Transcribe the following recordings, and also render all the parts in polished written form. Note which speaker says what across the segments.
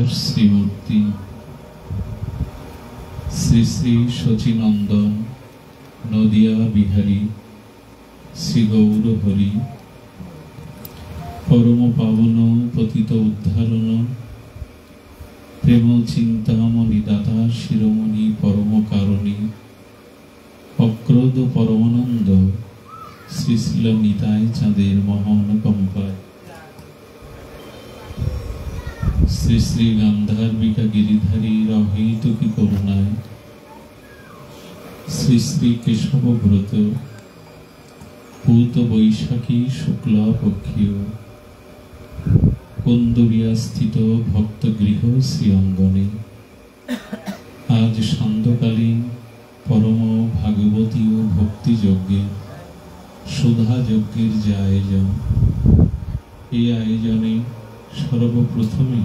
Speaker 1: বিকাশ শ্রীমূর্তি শ্রী শ্রী শচীনন্দন নদিয়া বিহারী শ্রী গৌর হরি পরম পাবন পতিত উদ্ধারণ প্রেম চিন্তামণি দাতা শিরোমণি পরম কারণী অক্রোধ পরমানন্দ শ্রী শ্রীল নিতাই চাঁদের মহানুকম্পায় শ্রী শ্রী গান্ধার্বিকা গিরিধারীর অহৈতুকী করুণায় শ্রী শ্রী কেশব ব্রত পূত বৈশাখী শুক্লা পক্ষীয় কুন্দুরিয়া স্থিত ভক্ত গৃহ শ্রী অঙ্গনে আজ সান্ধ্যকালীন পরম ভাগবতী ও ভক্তি যজ্ঞের সুধা যজ্ঞের যে আয়োজন, এই আয়োজনে সর্বপ্রথমে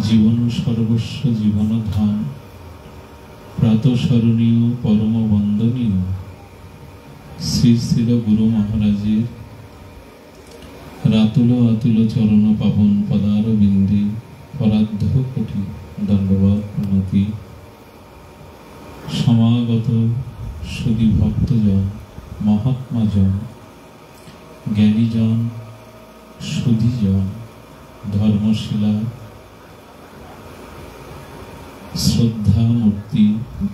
Speaker 1: জীবন সর্বস্ব জীবনধাম প্রাতঃস্মরণীয় পরম বন্দনীয় শ্রী শ্রী গুরু মহারাজের রাতুল আতুল চরণ পাবন পদার বিন্দে পরাধ্য কোটি দণ্ডবত প্রণতি। সমাগত সুধী ভক্তজন, মহাত্মাজন, জ্ঞানীজন, সুধীজন, ধর্মশীলা, শ্রদ্ধা মূর্তি,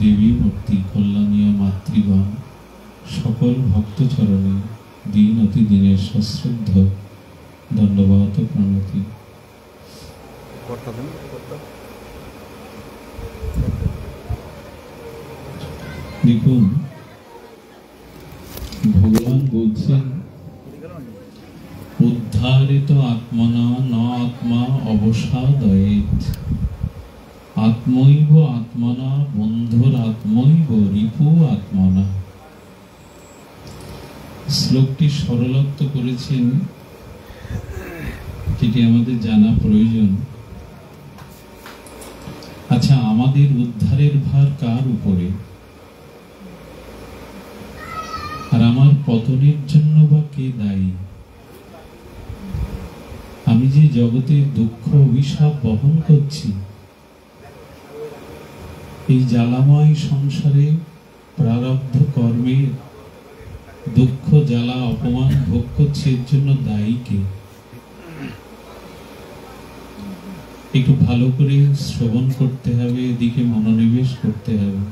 Speaker 1: দেবী মূর্তি, কল্যাণীয় মাতৃগণ, সকল ভক্তচরণে দিন অতি দিনের সশ্রদ্ধ দণ্ডবত প্রণতি। দেখুন, ভগবান বলছেন উদ্ধারিত আত্মনা ন আত্মা অবসাদয়েত, আত্মৈব আত্মনা বন্ধুর আত্মৈব রিপু আত্মনা। শ্লোকটি সরলত্ব করেছেন, যেটি আমাদের জানা প্রয়োজন। আচ্ছা, আমাদের উদ্ধারের ভার কার উপরে? আর আমার পতনের জন্য বা কে দায়ী? আমি যে জগতের দুঃখ অভিশাপ বহন করছি, এই জ্বালাময় সংসারে প্রারব্ধ কর্মের দুঃখ জ্বালা অপমান ভোগ করছি, এর জন্য দায়ী কে? একটু ভালো করে শ্রবণ করতে হবে, এদিকে মনোনিবেশ করতে হবে।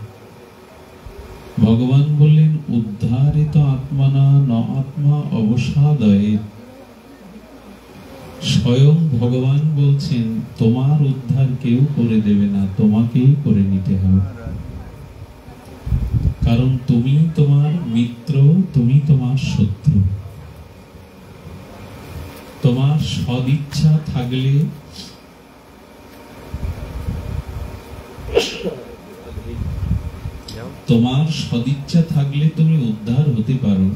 Speaker 1: ভগবান বললেন উদ্ধারিত আত্মানা ন আত্মা অবসাদয়ে। স্বয়ং ভগবান বলছেন তোমার উদ্ধার কেউ করে দেবে না, তোমাকেই করে নিতে হবে। কারণ তুমি তোমার মিত্র, তুমি তোমার শত্রু। তোমার সদিচ্ছা থাকলে তুমি উদ্ধার হতে পারো,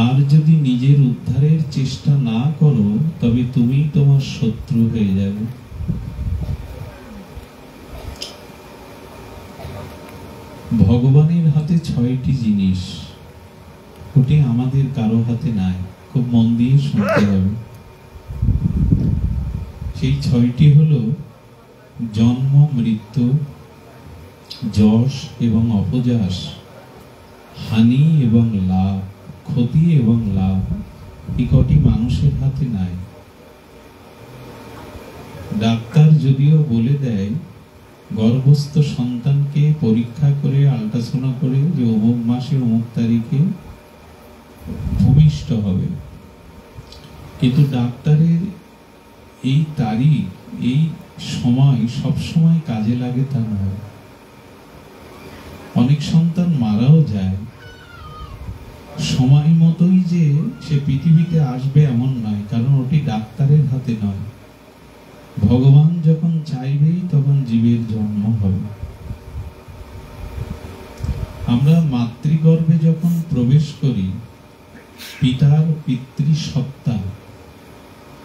Speaker 1: আর যদি নিজের উদ্ধারের চেষ্টা না করো তবে তুমি তোমার শত্রু হয়ে যাবে। ভগবানের হাতে 6টি জিনিস, ওটি আমাদের কারো হাতে নাই। খুব মন দিয়ে শুনতে হবে। সেই 6টি হলো জন্ম, মৃত্যু, যশ এবং অপযশ, হানি এবং লাভ, ক্ষতি এবং লাভ। এই কটি মানুষের হাতে নাই। ডাক্তার যদিও বলে দেয় গর্ভস্থ সন্তানকে পরীক্ষা করে আল্ট্রাসাউন্ড করে যে অমুক মাসে অমুক তারিখে ভূমিষ্ঠ হবে, কিন্তু ডাক্তারের এই তারিখ, এই সময় সব সময় কাজে লাগে তা নয়। অনেক সন্তান মারাও যায়। সময় মতোই যে সে পৃথিবীতে আসবে এমন নয়, কারণ ওটি ডাক্তারের হাতে নয়। ভগবান যখন চাইবেই তখন জীবের জন্ম হবে। আমরা মাতৃগর্ভে যখন প্রবেশ করি, পিতার পিতৃ সত্তা,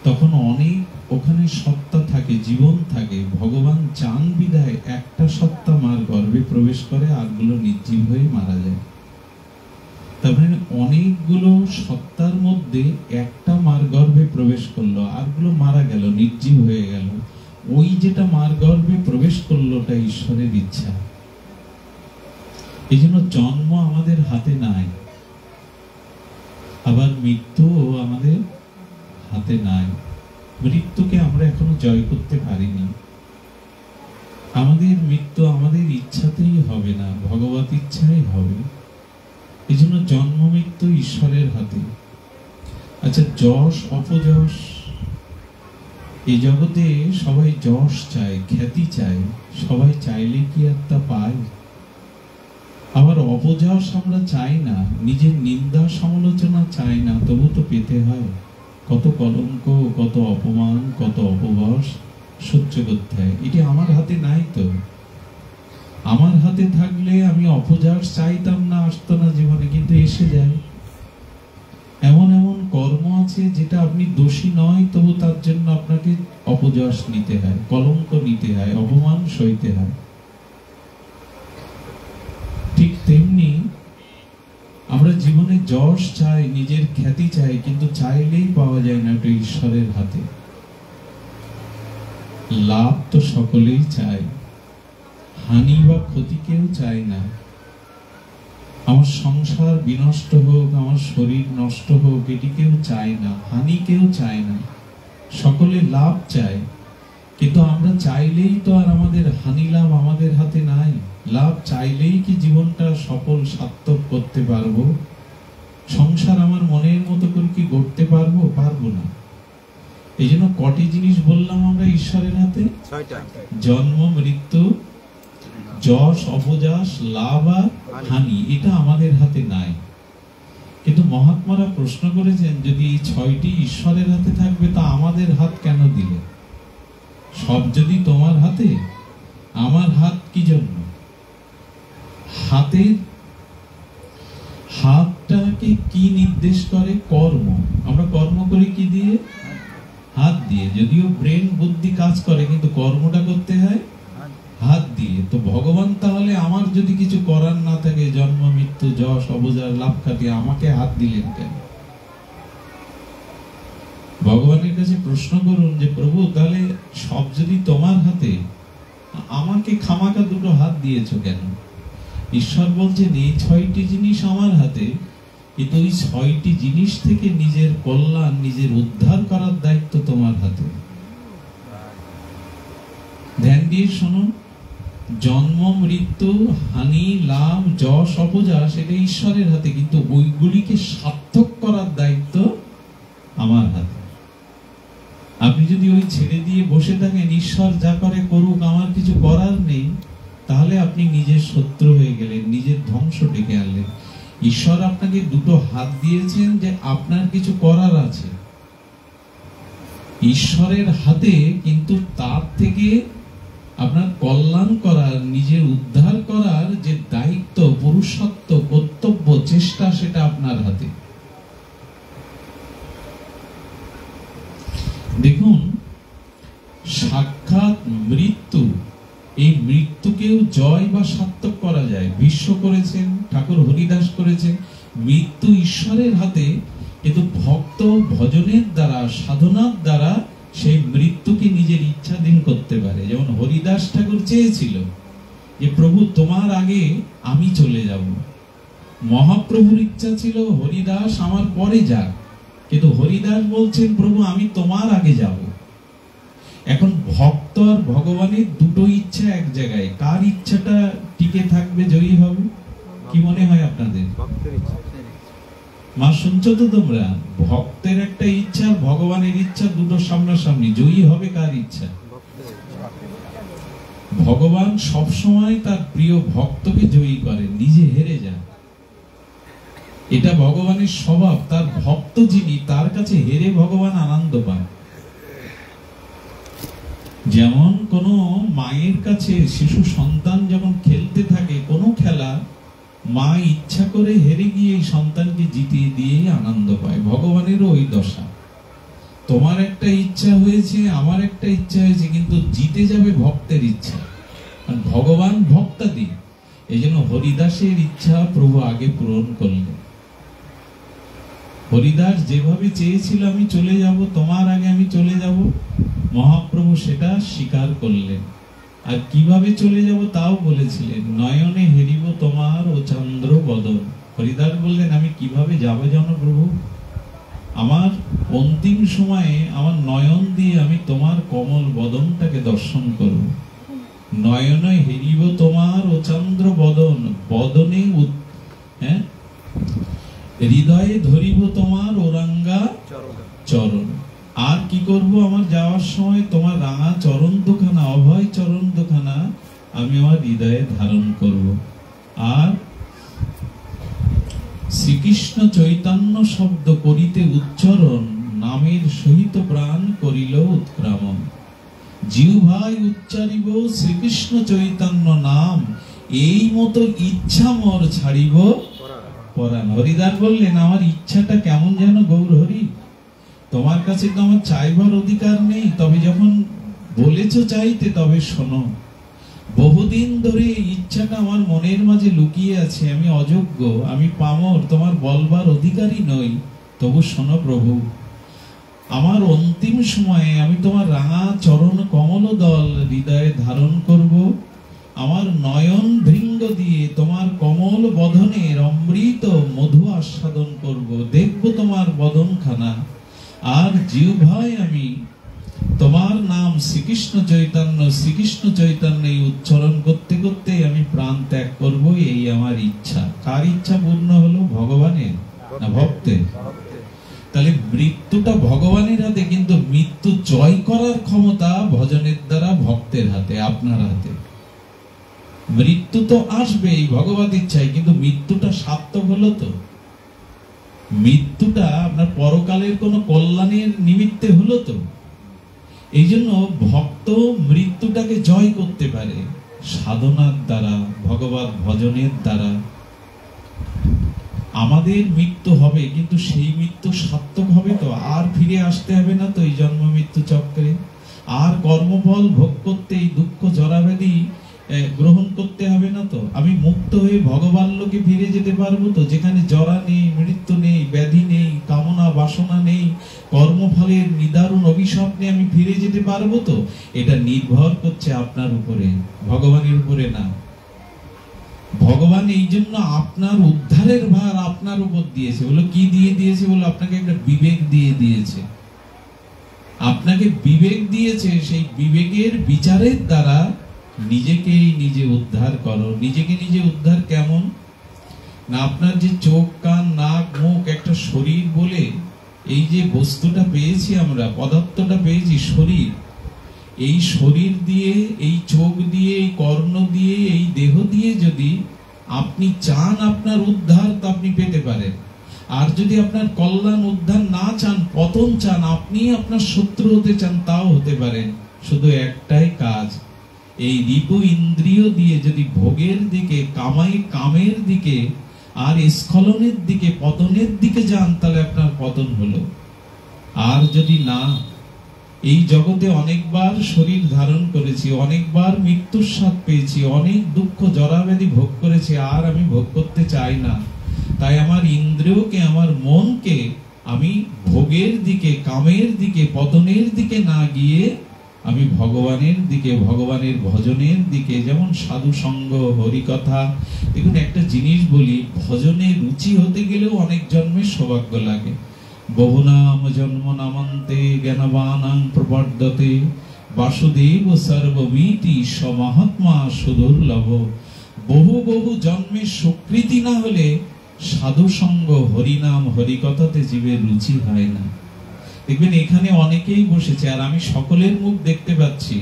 Speaker 1: তখন অনেক ওখানে সত্তা থাকে, জীবন থাকে। ভগবান চান বিদায় একটা সত্তা মার গর্ভে প্রবেশ করে, আরগুলো নির্জীব হয়ে মারা যায়। তারপরে অনেকগুলো সত্তার মধ্যে একটা মার গর্ভে প্রবেশ করলো, আরগুলো মারা গেল, নির্জীব হয়ে গেল। ওই যেটা মার গর্ভে প্রবেশ করলো ওটা ঈশ্বরের ইচ্ছা। এই জন্য জন্ম আমাদের হাতে নাই, আবার মৃত্যু আমাদের হাতে নাই। মৃত্যুকে আমরা এখনো জয় করতে পারিনি। আমাদের মৃত্যু আমাদের ইচ্ছাতেই হবে না, ভগবত ইচ্ছাই হবে। এই জন্য জন্ম মৃত্যু ঈশ্বরের হাতে। আচ্ছা, যশ অপযশ, এই জগতে সবাই যশ চায়, খ্যাতি চায়, সবাই চাইলে কি আর তা পায়? আবার অপযশ আমরা চাই না, নিজের নিন্দা সমালোচনা চাই না, তবু তো পেতে হয়। কত কলঙ্ক, কত অপমান, কত অপবাস সহ্য করতে হয়। এটি আমার হাতে নাই তো। আমার হাতে থাকলে আমি অপযশ চাইতাম না, আসতো না জীবনে, কিন্তু এসে যায়। এমন এমন কর্ম আছে যেটা আপনি দোষী নয়, তবু তার জন্য আপনাকে অপযশ নিতে হয়, কলঙ্ক নিতে হয়, অপমান সইতে হয়। ঠিক তেমনি আমরা জীবনে যশ চাই, নিজের খ্যাতি চাই, কিন্তু চাইলেই পাওয়া যায় না, ওটা ঈশ্বরের হাতে। লাভ তো সকলেই চায়, হানি বা ক্ষতি কেউ চায় না। আমার সংসার বিনষ্ট হোক, আমার শরীর নষ্ট হোক, এটি কেউ চায় না, হানি কেউ চায় না, সকলে লাভ চায়। কিন্তু আমরা চাইলেই তো আর আমাদের হানি লাভ আমাদের হাতে নাই। লাভ চাইলেই কি জীবনটা সফল সার্থক করতে পারবো? সংসার আমার মনের মতো করে কি গড়তে পারবো? পারবো না। এই জন্য কটি জিনিস বললাম আমরা ঈশ্বরের হাতে, জন্ম মৃত্যু, যশ অপযশ, লাভ আর হানি, এটা আমাদের হাতে নাই। কিন্তু মহাত্মারা প্রশ্ন করেছেন, যদি এই 6টি ঈশ্বরের হাতে থাকবে তা আমাদের হাত কেন দিলে? সব যদি তোমার হাতে, আমার হাত কি জন্য? হাতটাকে কি নির্দেশ করে? কর্ম। আমরা কর্ম করি কি দিয়ে? হাত দিয়ে। যদিও ব্রেন বুদ্ধি কাজ করে, কিন্তু কর্মটা করতে হয় হাত দিয়ে। তো ভগবান তাহলে আমার যদি কিছু করার না থাকে, জন্ম মৃত্যু যশ অপযশ লাভ খাটিয়ে আমাকে হাত দিলেন কেন? ভগবানের কাছে প্রশ্ন করুন যে প্রভু, তাহলে সব যদি তোমার হাতে, আমাকে খামাকা দুটো হাত দিয়েছো কেন? ঈশ্বর বলছেন এই 6টি জিনিস আমার হাতে, কিন্তু ওই 6টি জিনিস থেকে নিজের কল্যাণ, নিজের উদ্ধার করার দায়িত্ব তোমার হাতে। ধ্যান দিয়ে শুনুন, জন্ম মৃত্যু হানি লাভ যশ অপযশ এটা ঈশ্বরের হাতে, কিন্তু ওইগুলিকে সার্থক করার দায়িত্ব আমার হাতে। আপনি যদি ওই ছেড়ে দিয়ে বসে থাকেন, ঈশ্বর যা করে করুক, আমার কিছু করার নেই, তাহলে আপনি নিজের শত্রু হয়ে গেলেন, নিজের ধ্বংস ডেকে আনলেন। ঈশ্বর আপনাকে দুটো হাত দিয়েছেন যে আপনার কিছু করার আছে। ঈশ্বরের হাতে কিন্তু তার থেকে আপনার কল্যাণ করার, নিজের উদ্ধার করার যে দায়িত্ব, পুরুষত্ব, কর্তব্য, চেষ্টা, সেটা আপনার হাতে। দেখুন, সাক্ষাৎ মৃত্যু, এই মৃত্যুকেও জয় বা সার্থক করা যায়। বিশ্ব করেছেন, ঠাকুর হরিদাস করেছেন। মৃত্যু ঈশ্বরের হাতে, কিন্তু ভক্ত ভজনের দ্বারা, সাধনার দ্বারা সেই মৃত্যুকে নিজের ইচ্ছাধীন করতে পারে। যেমন হরিদাস ঠাকুর চেয়েছিল যে প্রভু তোমার আগে আমি চলে যাব। মহাপ্রভুর ইচ্ছা ছিল হরিদাস আমার পরে যাক, কিন্তু হরিদাস বলছেন প্রভু আমি তোমার আগে যাব। এখন ভক্ত আর ভগবানের দুটো ইচ্ছা এক জায়গায়, কার ইচ্ছাটা টিকে থাকবে, জয়ী হবে? কি মনে হয় আপনাদের? মা শুনছো তো তোমরা? ভক্তের একটা ইচ্ছা, ভগবানের ইচ্ছা, দুটো সামনাসামনি, জয়ী হবে কার ইচ্ছা? ভগবান সব সময় তার প্রিয় ভক্তকে জয়ী করেন, নিজে হেরে যান। এটা ভগবানের স্বভাব। তার ভক্ত যিনি, তার কাছে হেরে ভগবান আনন্দ পান। যেমন কোন মায়ের কাছে শিশু সন্তান যখন খেলতে থাকে কোনো খেলা, মা ইচ্ছা করে হেরে গিয়ে এই সন্তানকে জিতিয়ে দিয়ে আনন্দ পায়। ভগবানেরও ওই দশা। তোমার একটা ইচ্ছা হয়েছে, আমার একটা ইচ্ছা হয়েছে, কিন্তু জিতে যাবে ভক্তের ইচ্ছা। ভগবান ভক্তাদি। এই জন্য হরিদাসের ইচ্ছা প্রভু আগে পূরণ করলেন। হরিদাস যেভাবে চেয়েছিল আমি চলে যাব, তোমার আগে আমি চলে যাব, মহাপ্রভু সেটা স্বীকার করলেন। আর কিভাবে চলে যাব তাও বলেছিলেন, নয়নে হেরিব তোমার ও চন্দ্র বদন। হরিদাস বললেন, আমি কিভাবে যাব জানো প্রভু? আমার অন্তিম সময়ে আমার নয়ন দিয়ে আমি তোমার কমল বদনটাকে দর্শন করব। নয়নে হেরিব তোমার ও চন্দ্র বদন, বদনে হৃদয়ে ধরিব তোমার ওরাঙ্গা চরণ। আর কি করব? আমার যাওয়ার সময় তোমার রাঙা চরণ দুখানা, অভয় চরণ দুখানা আমি আমার হৃদয়ে ধারণ করব। আর শ্রীকৃষ্ণ চৈতন্য শব্দ করিতে উচ্চারণ, নামের সহিত প্রাণ করিল উৎক্রমণ। জিহ্বায় উচ্চারিব শ্রীকৃষ্ণ চৈতন্য নাম, এই মতো ইচ্ছা মোর ছাড়িব পরাণ। হরিদাস বললেন, আমার ইচ্ছাটা কেমন যেন গৌর হরি, তোমার কাছে তো আমার চাইবার অধিকার নেই, তবে যখন বলেছো চাইতে তবে শোনো। বহুদিন ধরে এই ইচ্ছাটা আমার মনের মাঝে লুকিয়ে আছে, আমি অযোগ্য, আমি পামর, তোমার বলবার অধিকারী নই, তবু শোনো প্রভু, আমার অন্তিম সময়ে আমি তোমার রাঙা চরণ কমল দল হৃদয়ে ধারণ করব। আমার নয়ন ভৃঙ্গ দিয়ে তোমার কমল বদনের অমৃত মধু আস্বাদন করব, দেখব তোমার বদনখানা। আর জিহ্বায় আমি তোমার নাম শ্রীকৃষ্ণ চৈতন্য, শ্রীকৃষ্ণ চৈতন্য এই উচ্চারণ করতে করতে আমি প্রাণ ত্যাগ করব, এই আমার ইচ্ছা। কার ইচ্ছা পূর্ণ হলো? ভগবানের না ভক্তের? তাহলে মৃত্যুটা ভগবানের হাতে, কিন্তু মৃত্যু জয় করার ক্ষমতা ভজনের দ্বারা ভক্তের হাতে, আপনার হাতে। মৃত্যু তো আসবেই ভগবত ইচ্ছায়, কিন্তু মৃত্যুটা সার্থক হলো তো? মৃত্যুটা আপনার পরকালের কোনো কল্যাণের নিমিত্তে হলো তো? এই জন্য ভক্ত মৃত্যুটাকে জয় করতে পারে সাধনার দ্বারা, ভগবত ভজনের দ্বারা। আমাদের মৃত্যু হবে, কিন্তু সেই মৃত্যু সার্থক হবে তো? আর ফিরে আসতে হবে না তো এই জন্ম মৃত্যু চক্রে? আর কর্মফল ভোগ করতে, এই দুঃখ জরাব্যাধি গ্রহণ করতে হবে না তো? আমি মুক্ত হয়ে ভগবান লোকে ফিরে যেতে পারবো তো, যেখানে জরা নেই, মৃত্যু নেই, ব্যাধি নেই, কামনা বাসনা নেই, কর্মফলের নিদারুণ অভিশাপ নিয়ে আমি ফিরে যেতে পারবো তো? এটা নির্ভর করছে আপনার উপরে, ভগবানের উপরে না। ভগবান এই জন্য আপনার উদ্ধারের ভার আপনার উপর দিয়েছে। বলো কি দিয়ে দিয়েছে? বলো আপনাকে একটা বিবেক দিয়ে দিয়েছে। আপনাকে বিবেক দিয়েছে, সেই বিবেকের বিচারের দ্বারা নিজেকেই নিজে উদ্ধার করো। নিজেকে নিজে উদ্ধার কেমন না, আপনার যে চোখ, কান, নাক, মুখ, একটা শরীর বলে এই যে বস্তুটা পেয়েছি আমরা, পদার্থটা পেয়েছি শরীর, এই শরীর দিয়ে, এই চোখ দিয়ে, এই কর্ণ দিয়ে, এই দেহ দিয়ে যদি আপনি চান আপনার উদ্ধার, তা আপনি পেতে পারেন। আর যদি আপনার কল্যাণ, উদ্ধার না চান, পতন চান, আপনি আপনার শত্রু হতে চান, তাও হতে পারেন। শুধু একটাই কাজ, এই রিপু ইন্দ্রিয় দিয়ে যদি ভোগের দিকে, কামের দিকে আর স্খলনের দিকে, পতনের দিকে যান, তাহলে আপনার পতন হলো। আর যদি না, এই জগতে অনেকবার শরীর ধারণ করেছি, অনেকবার মৃত্যুর স্বাদ পেয়েছি, অনেক দুঃখ জরাব্যাধি ভোগ করেছি, আর আমি ভোগ করতে চাই না। তাই আমার ইন্দ্রিয়কে, আমার মনকে আমি ভোগের দিকে, কামের দিকে, পতনের দিকে না গিয়ে আমি ভগবানের দিকে, ভগবানের ভজনের দিকে, যেমন সাধু সঙ্গ, হরিকথা। দেখুন একটা জিনিস বলি, ভজনে রুচি হতে গেলেও অনেক জন্মের সৌভাগ্য লাগে। বহুনাম জন্ম নামান্তে জ্ঞানবানাং প্রবর্ধতে, বাসুদেব সর্বমিতি সমহাত্মা সুদুর্লভ। বহু বহু জন্মের স্বীকৃতি না হলে সাধু সঙ্গ, হরিনাম, হরিকথাতে জীবের রুচি হয় না। দেখবেন এখানে অনেকেই বসেছে, আর আমি সকলের মুখ দেখতে পাচ্ছি,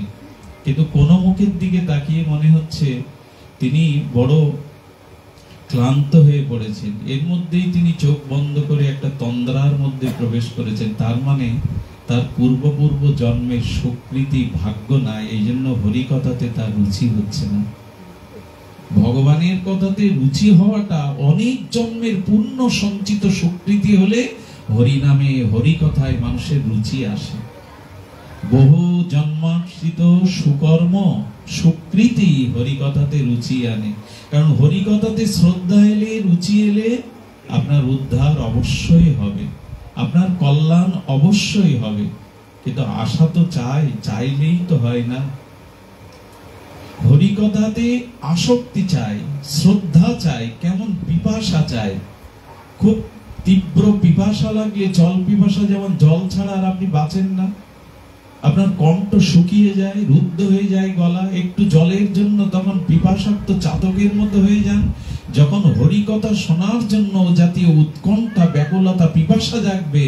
Speaker 1: কিন্তু কোন মুখের দিকে তাকিয়ে মনে হচ্ছে তিনি বড় ক্লান্ত হয়ে পড়েছেন। এর মধ্যেই তিনি চোখ বন্ধ করে একটা তন্দ্রার মধ্যে প্রবেশ করেছেন। তার মানে তার পূর্ব জন্মের স্বীকৃতি, ভাগ্য নাই, এই জন্য হরিকথাতে তার রুচি হচ্ছে না। ভগবানের কথাতে রুচি হওয়াটা অনেক জন্মের পূর্ণ সঞ্চিত স্বীকৃতি হলে হরিনামে, হরিকথায় মানুষের রুচি আসে। বহু জন্মাশ্রিত সুকর্ম, সুকৃতি হরিকথাতে রুচি আনে। কারণ হরিকথাতে শ্রদ্ধা এলে, রুচি এলে আপনার উদ্ধার অবশ্যই হবে, আপনার কল্যাণ অবশ্যই হবে। কিন্তু আশা তো চাইলেই তো হয় না। হরিকথাতে আসক্তি চাই, শ্রদ্ধা চাই, কেমন পিপাসা চাই। খুব তীব্র পিপাসা লাগলে, জল পিপাসা যেমন জল ছাড়া আর আপনি বাঁচেন না, আপনার কণ্ঠ শুকিয়ে যায়, রুদ্ধ হয়ে যায় গলা, একটু জলের জন্য তখন পিপাসাক্ত চাতকের মতো হয়ে যান। যখন হরিকথা শোনার জন্য জাতীয় উৎকণ্ঠা, ব্যাকুলতা, পিপাসা জাগবে,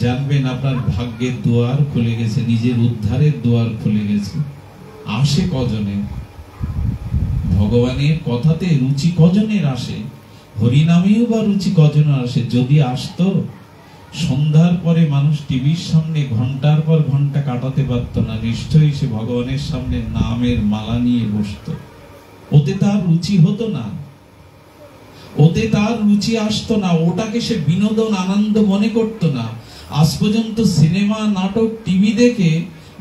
Speaker 1: জানবেন আপনার ভাগ্যের দুয়ার খুলে গেছে, নিজের উদ্ধারের দুয়ার খুলে গেছে। আসে কজনে ভগবানের কথাতে? রুচি কজনের আসে? হরিনামেও বা রুচি কজনের আসে? যদি আসতো, সন্ধ্যার পরে মানুষ টিভির সামনে ঘন্টার পর ঘন্টা কাটাতে পারত না, নিশ্চয়ই সে ভগবানের সামনে নামের মালা নিয়ে বসত। ওতে তার রুচি হতো না, ওতে তার রুচি আসতো না, ওটাকে সে বিনোদন, আনন্দ মনে করতো না। আজ পর্যন্ত সিনেমা, নাটক, টিভি দেখে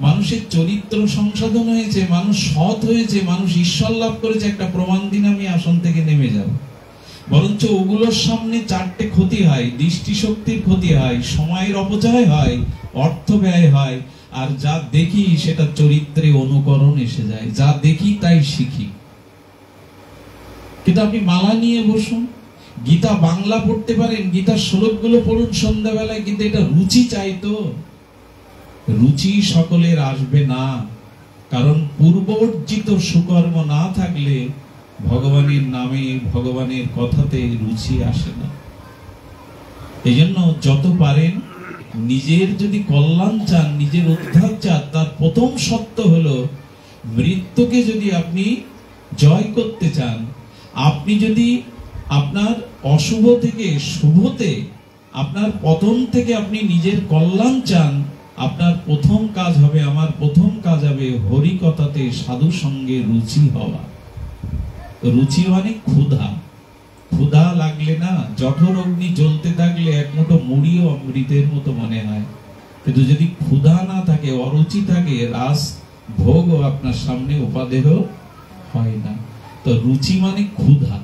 Speaker 1: মানুষের চরিত্র সংশোধন হয়েছে, মানুষ সৎ হয়েছে, মানুষ ঈশ্বর লাভ করেছে, একটা প্রমাণ দিন আমি আসন থেকে নেমে যাব। বরঞ্চ ওগুলোর সামনে চারটে ক্ষতি হয়, দৃষ্টিশক্তির ক্ষতি হয়, সময়ের অপচয় হয়, অর্থ ব্যয় হয়, আর যা দেখি সেটা চরিত্রে অনুকরণ এসে যায়, যা দেখি তাই শিখি। কিন্তু আপনি মালা নিয়ে বসুন, গীতা বাংলা পড়তে পারেন, গীতার শ্লোকগুলো পড়ুন সন্ধ্যাবেলায়, কিন্তু এটা রুচি চাইতো। রুচি সকলের আসবে না, কারণ পূর্বর্জিত সুকর্ম না থাকলে ভগবানের নামে, ভগবানের কথাতে রুচি আসে না। এই জন্য যত পারেন নিজের যদি কল্যাণ চান, নিজের উদ্ধার চান, তার প্রথম সত্য হলো মৃত্যুকে যদি আপনি জয় করতে চান, আপনি যদি আপনার অশুভ থেকে শুভতে, আপনার পতন থেকে আপনি নিজের কল্যাণ চান, আপনার প্রথম কাজ হবে, আমার প্রথম কাজ হবে হরিকথাতে সাধু সঙ্গে রুচি হওয়া। রুচি মানে ক্ষুধা। ক্ষুধা লাগলে না, জঠর অগ্নি জ্বলতে থাকলে এক মুঠো মুড়িও অমৃতের মতো মনে হয়, কিন্তু যদি ক্ষুধা না থাকে, অরুচি থাকে, রাস ভোগও আপনার সামনে উপাদেহ হয় না। তো রুচি মানে ক্ষুধা।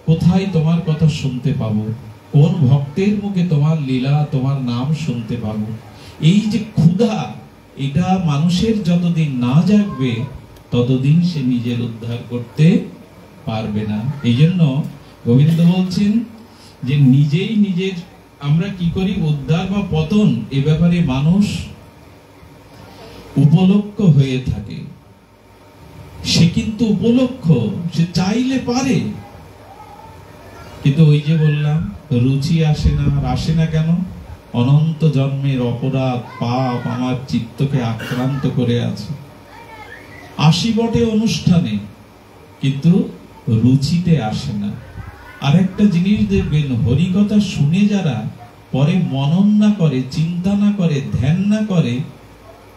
Speaker 1: কোথায় তোমার কথা শুনতে পাবো, কোন ভক্তের মুখে তোমার লীলা, তোমার নাম শুনতে পাবো, এই যে ক্ষুধা, এটা মানুষের যতদিন না জাগবে ততদিন সে নিজের উদ্ধার করতে পারবে না। এই জন্য গোবিন্দ বলছেন যে নিজেই নিজের, আমরা কি করি উদ্ধার বা পতন, এ ব্যাপারে মানুষ উপলক্ষ হয়ে থাকে। সে কিন্তু উপলক্ষ, সে চাইলে পারে, কিন্তু ওই যে বললাম রুচি আসে না। আর আসে না কেন? অনন্ত জন্মের অপরাধ, পাপ আমার চিত্তকে আক্রান্ত করে আছে। আসি বটে অনুষ্ঠানে, কিন্তু রুচিতে আসে না। আরেকটা জিনিস দেখবেন, হরিকথা শুনে যারা পরে মনন না করে, চিন্তা না করে, ধ্যান না করে,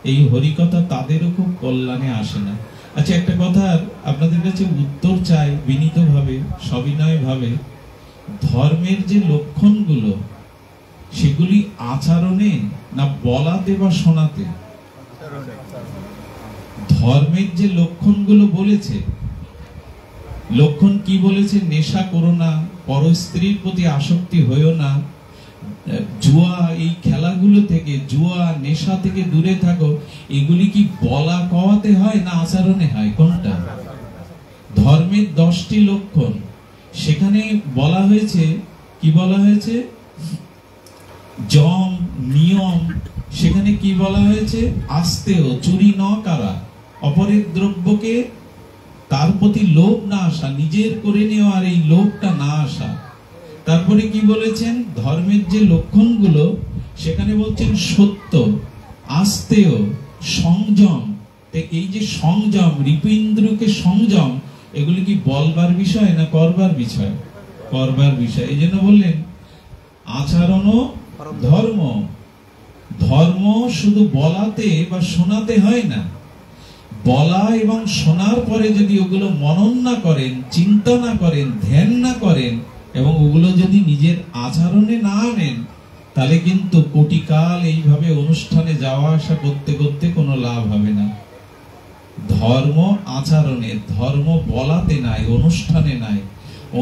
Speaker 1: এই হরিকথা তাদেরও খুব কল্যাণে আসে না। আচ্ছা, একটা কথা আপনাদের কাছে উত্তর চাই বিনীতভাবে, সবিনয় ভাবে। ধর্মের যে লক্ষণগুলো, সেগুলি আচরণে না বলাতে বা শোনাতে? ধর্মের যে লক্ষণগুলো বলেছে, লক্ষণ কি বলেছে? নেশা করো না, পরস্ত্রীর প্রতি আসক্তি হইও না, জুয়া, এই খেলাগুলো থেকে, জুয়া নেশা থেকে দূরে থাকো। এগুলি কি বলা কওয়াতে হয় না আচরণে হয়? কোনটা? ধর্মের 10টি লক্ষণ, সেখানে বলা হয়েছে, কি বলা হয়েছে? যম, নিয়ম। সেখানে কি বলা হয়েছে? আস্তেয়, চুরি ন করা, অপরের দ্রব্যকে, তার প্রতি লোভ না আসা, নিজের করে নেওয়ার এই লোভটা না আসা। তারপরে কি বলেছেন? ধর্মের যে লক্ষণগুলো, সেখানে বলছেন সত্য, আস্তেয়, সংযম। এই যে সংযম, হৃপীন্দ্রকে সংযম, এগুলি কি বলবার বিষয় না করবার বিষয়? করবার বিষয়। এই জন্য বললেন আচরণ ধর্ম। ধর্ম শুধু বলাতে বা শোনাতে হয় না। বলা এবং শোনার পরে যদি ওগুলো মনন না করেন, চিন্তা না করেন, ধ্যান না করেন, এবং ওগুলো যদি নিজের আচরণে না আনেন, তাহলে কিন্তু কোটিকাল এইভাবে অনুষ্ঠানে যাওয়া আসা করতে করতে কোনো লাভ হবে না। ধর্ম আচরণে, ধর্ম বলাতে নাই, অনুষ্ঠানে নাই।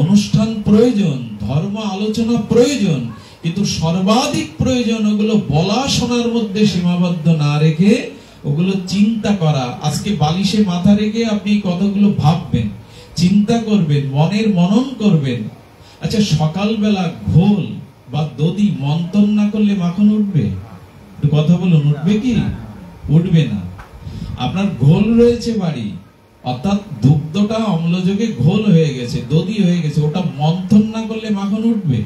Speaker 1: অনুষ্ঠান প্রয়োজন, ধর্ম আলোচনা প্রয়োজন, কিন্তু সর্বাধিক প্রয়োজন ওগুলো বলা শোনার মধ্যে সীমাবদ্ধ না রেখে ওগুলো চিন্তা করা। আজকে বালিশে মাথা রেখে আপনি কথাগুলো ভাববেন, চিন্তা করবেন, মনের মনন করবেন। আচ্ছা, সকালবেলা ঘোল বা দধি মন্থন না করলে মাখন উঠবে? একটু কথা বলুন, উঠবে কি? উঠবে না। আপনার ঘোল রয়েছে বাড়ি, অর্থাৎ দুগ্ধটা অম্লযোগে ঘোল হয়ে গেছে, দধি হয়ে গেছে, ওটা মন্থন না করলে মাখন উঠবে?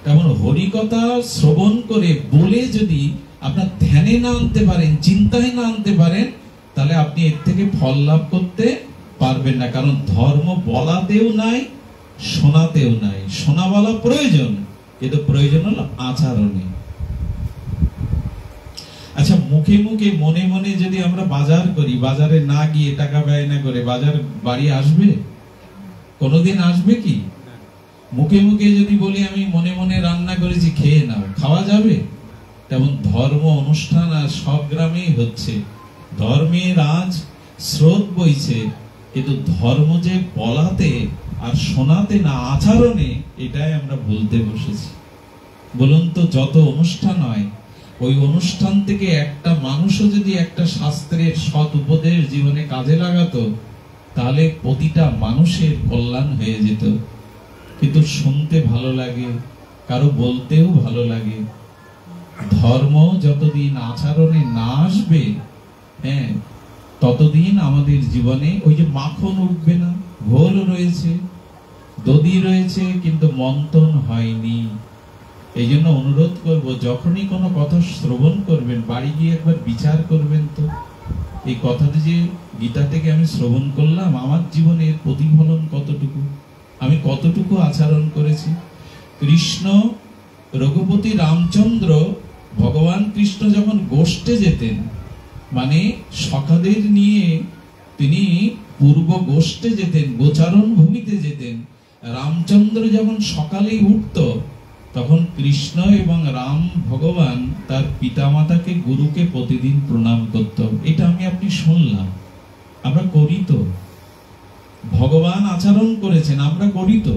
Speaker 1: তেমন হরিকথা শ্রবণ করে বলে যদি আপনার ধ্যানে না আনতে পারেন, চিন্তায় না আনতে পারেন, তাহলে আপনি এর থেকে ফল লাভ করতে পারবেন না। কারণ ধর্ম বলাতেও নাই, শোনাতেও নাই। শোনা বলা প্রয়োজন, কিন্তু প্রয়োজন হলো আচরণে। আচ্ছা, মুখে মুখে মনে মনে যদি আমরা বাজার করি, বাজারে না গিয়ে টাকা ব্যয় না করে বাজার বাড়ি আসবে? কোনোদিন আসবে কি? মুখে মুখে যদি বলি আমি মনে মনে রান্না করেছি, খেয়ে নাও, খাওয়া যাবে? তেমন ধর্ম অনুষ্ঠান আর সব গ্রামেই হচ্ছে, ধর্মের আজ স্রোত বইছে, কিন্তু ধর্ম যে বলাতে আর শোনাতে না, আচরণে, এটাই আমরা ভুলতে বসেছি। বলুন তো, যত অনুষ্ঠান হয়, ওই অনুষ্ঠান থেকে একটা মানুষও যদি একটা শাস্ত্রের সৎ উপদেশ জীবনে কাজে লাগাতো, তাহলে প্রতিটা মানুষের কল্যাণ হয়ে যেত। কিন্তু শুনতে ভালো লাগে, কারো বলতেও ভালো লাগে। ধর্ম যতদিন আচরণে না আসবে, হ্যাঁ, ততদিন আমাদের জীবনে ওই যে মাখন উঠবে না। ঘোল রয়েছে, দধি রয়েছে, কিন্তু মন্থন হয়নি। এই জন্য অনুরোধ করব, যখনই কোনো কথা শ্রবণ করবেন, বাড়ি গিয়ে একবার বিচার করবেন তো, এই কথাটি যে গীতা থেকে আমি শ্রবণ করলাম, আমার জীবনের প্রতিফলন কতটুকু, আমি কতটুকু আচরণ করেছি। কৃষ্ণ, রঘুপতি রামচন্দ্র, ভগবান কৃষ্ণ যখন গোষ্ঠে যেতেন, মানে সখাদের নিয়ে তিনি পূর্ব গোষ্ঠে যেতেন, গোচারণ ভূমিতে যেতেন। রামচন্দ্র যখন সকালেই উঠত, তখন কৃষ্ণ এবং রাম ভগবান তার পিতামাতাকে, গুরুকে প্রতিদিন প্রণাম করত। এটা আমি আপনি শুনলাম, আমরা করি তো? ভগবান আচরণ করেছেন, আমরা করি তো?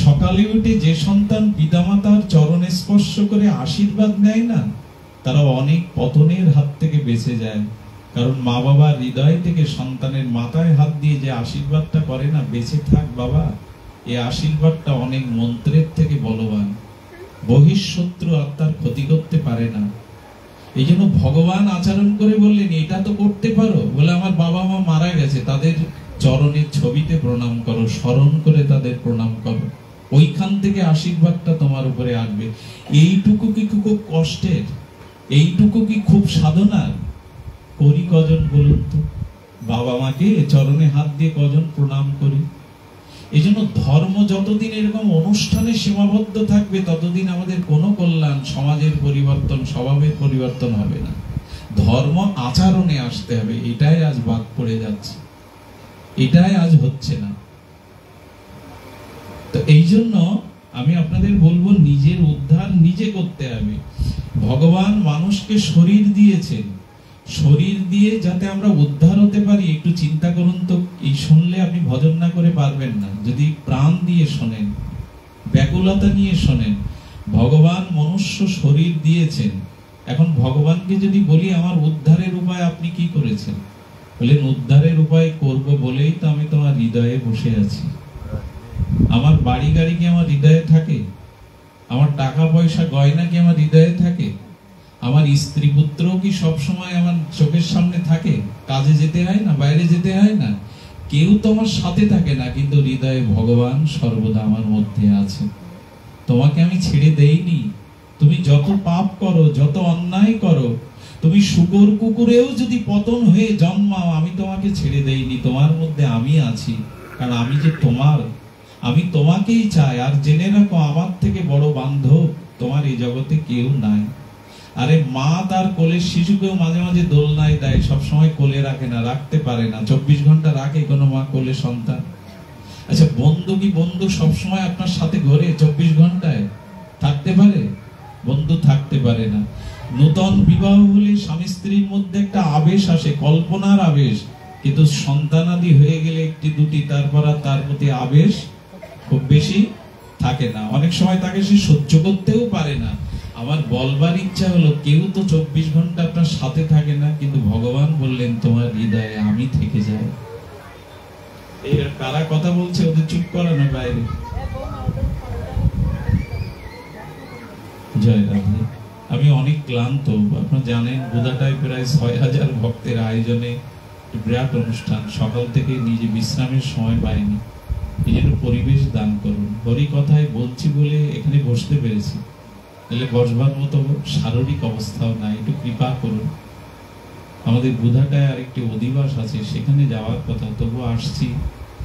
Speaker 1: সকালে উঠে যে সন্তান পিতামাতার চরণে স্পর্শ করে আশীর্বাদ নেয় না, তারা অনেক পতনের হাত থেকে বেঁচে যায়। কারণ মা বাবার হৃদয় থেকে সন্তানের মাথায় হাত দিয়ে যে আশীর্বাদটা করে না, বেঁচে থাক বাবা, এই আশীর্বাদটা অনেক মন্ত্রের থেকে বলবান। বহিঃশত্রু আত্মার ক্ষতি করতে পারে না। এই জন্য ভগবান আচরণ করে বললেন, এটা তো করতে পারো, বলে আমার বাবা মা মারা গেছে, তাদের চরণের ছবিতে প্রণাম করো, স্মরণ করে তাদের প্রণাম করো, ওইখান থেকে আশীর্বাদটা তোমার উপরে আসবে। এইটুকু কি খুব কষ্টের? এইটুকু কি খুব সাধনার? করি কজন বলুন তো? বাবা মাকে চরণে হাত দিয়ে কজন প্রণাম করি? এই জন্য ধর্ম যতদিন এরকম অনুষ্ঠানে সীমাবদ্ধ থাকবে, ততদিন আমাদের কোনো কল্যাণ, সমাজের পরিবর্তন, স্বভাবের পরিবর্তন হবে না। ধর্ম আচরণে আসতে হবে। এটাই আজ বাদ পড়ে যাচ্ছে, এটাই আজ হচ্ছে না। তো এই জন্য আমি আপনাদের বলবো, নিজের উদ্ধার নিজে করতে হবে। ভগবান মানুষকে শরীর দিয়েছেন, শরীর দিয়ে যাতে আমরা উদ্ধার হতে পারি। একটু চিন্তা করুন তো, এই শুনলে আপনি ভজন না করে পারবেন না। যদি প্রাণ দিয়ে শোনেন, ব্যাকুলতা নিয়ে শোনেন, ভগবান মনুষ্য শরীর দিয়েছেন। এখন ভগবানকে যদি বলি আমার উদ্ধারের উপায় আপনি কি করেছেন, বলেন উদ্ধারের উপায় করব বলেই তো আমি তোমার হৃদয়ে বসে আছি। আমার বাড়ি গাড়ি কি আমার হৃদয়ে থাকে? আমার টাকা পয়সা গয়না কি আমার হৃদয়ে থাকে? আমার স্ত্রী পুত্র কি সব সময় আমার চোখের সামনে থাকে? কাজে যেতে হয় না, বাইরে যেতে হয় না, কেউ তো আমার সাথে থাকে না, কিন্তু হৃদয়ে ভগবান সর্বদা আমার মধ্যে আছে। তোমাকে আমি ছেড়ে দেইনি। তুমি যত পাপ করো, যত অন্যায় করো, তুমি শুকর কুকুরেও যদি পতন হয়ে জন্মাও, আমি তোমাকে ছেড়ে দেইনি। তোমার মধ্যে আমি আছি, কারণ আমি যে তোমার, আমি তোমাকেই চাই। আর জেনে রাখো, আমার থেকে বড় বান্ধব তোমার এই জগতে কেউ নাই। আরে মা তার কোলের শিশুকেও মাঝে মাঝে দোলনায় দেয়, সবসময় কোলে রাখে না, রাখতে পারে না। 24 ঘন্টা রাখে কোনো মা কোলে সন্তান? আচ্ছা, বন্ধু কি বন্ধু সবসময় আপনার সাথে ঘরে 24 ঘন্টায় থাকতে পারে? বন্ধু থাকতে পারে না। নূতন বিবাহ হলে স্বামী স্ত্রীর মধ্যে একটা আবেশ আসে, কল্পনার আবেশ, কিন্তু সন্তানাদি হয়ে গেলে একটি দুটি, তারপর আর তার প্রতি আবেশ খুব বেশি থাকে না, অনেক সময় তাকে সে সহ্য করতেও পারে না। আমার বলবার ইচ্ছা হলো, কেউ তো 24 ঘন্টা আপনার সাথে থাকে না, কিন্তু ভগবান বললেন তোমার হৃদয়ে আমি থেকে যাই। এই কারা কথা বলছে, ওদের চুপ করানো বাইরে। জয় রাধে। আমি অনেক ক্লান্ত, আপনারা জানেন বোধাটায় প্রায় 6000 ভক্তের আয়োজনে বিরাট অনুষ্ঠান, সকাল থেকে নিজে বিশ্রামের সময় পাইনি। এই জন্য পরিবেশ দান করুন। হরি কথায় বলছি বলে এখানে বসতে পেরেছি, তাহলে বসবার মতো শারীরিক অবস্থাও নাই, একটু কৃপা করুন। আমাদের বুধাটায় আরেকটি অধিবাস আছে, সেখানে যাওয়ার কথা, তবু আসছি।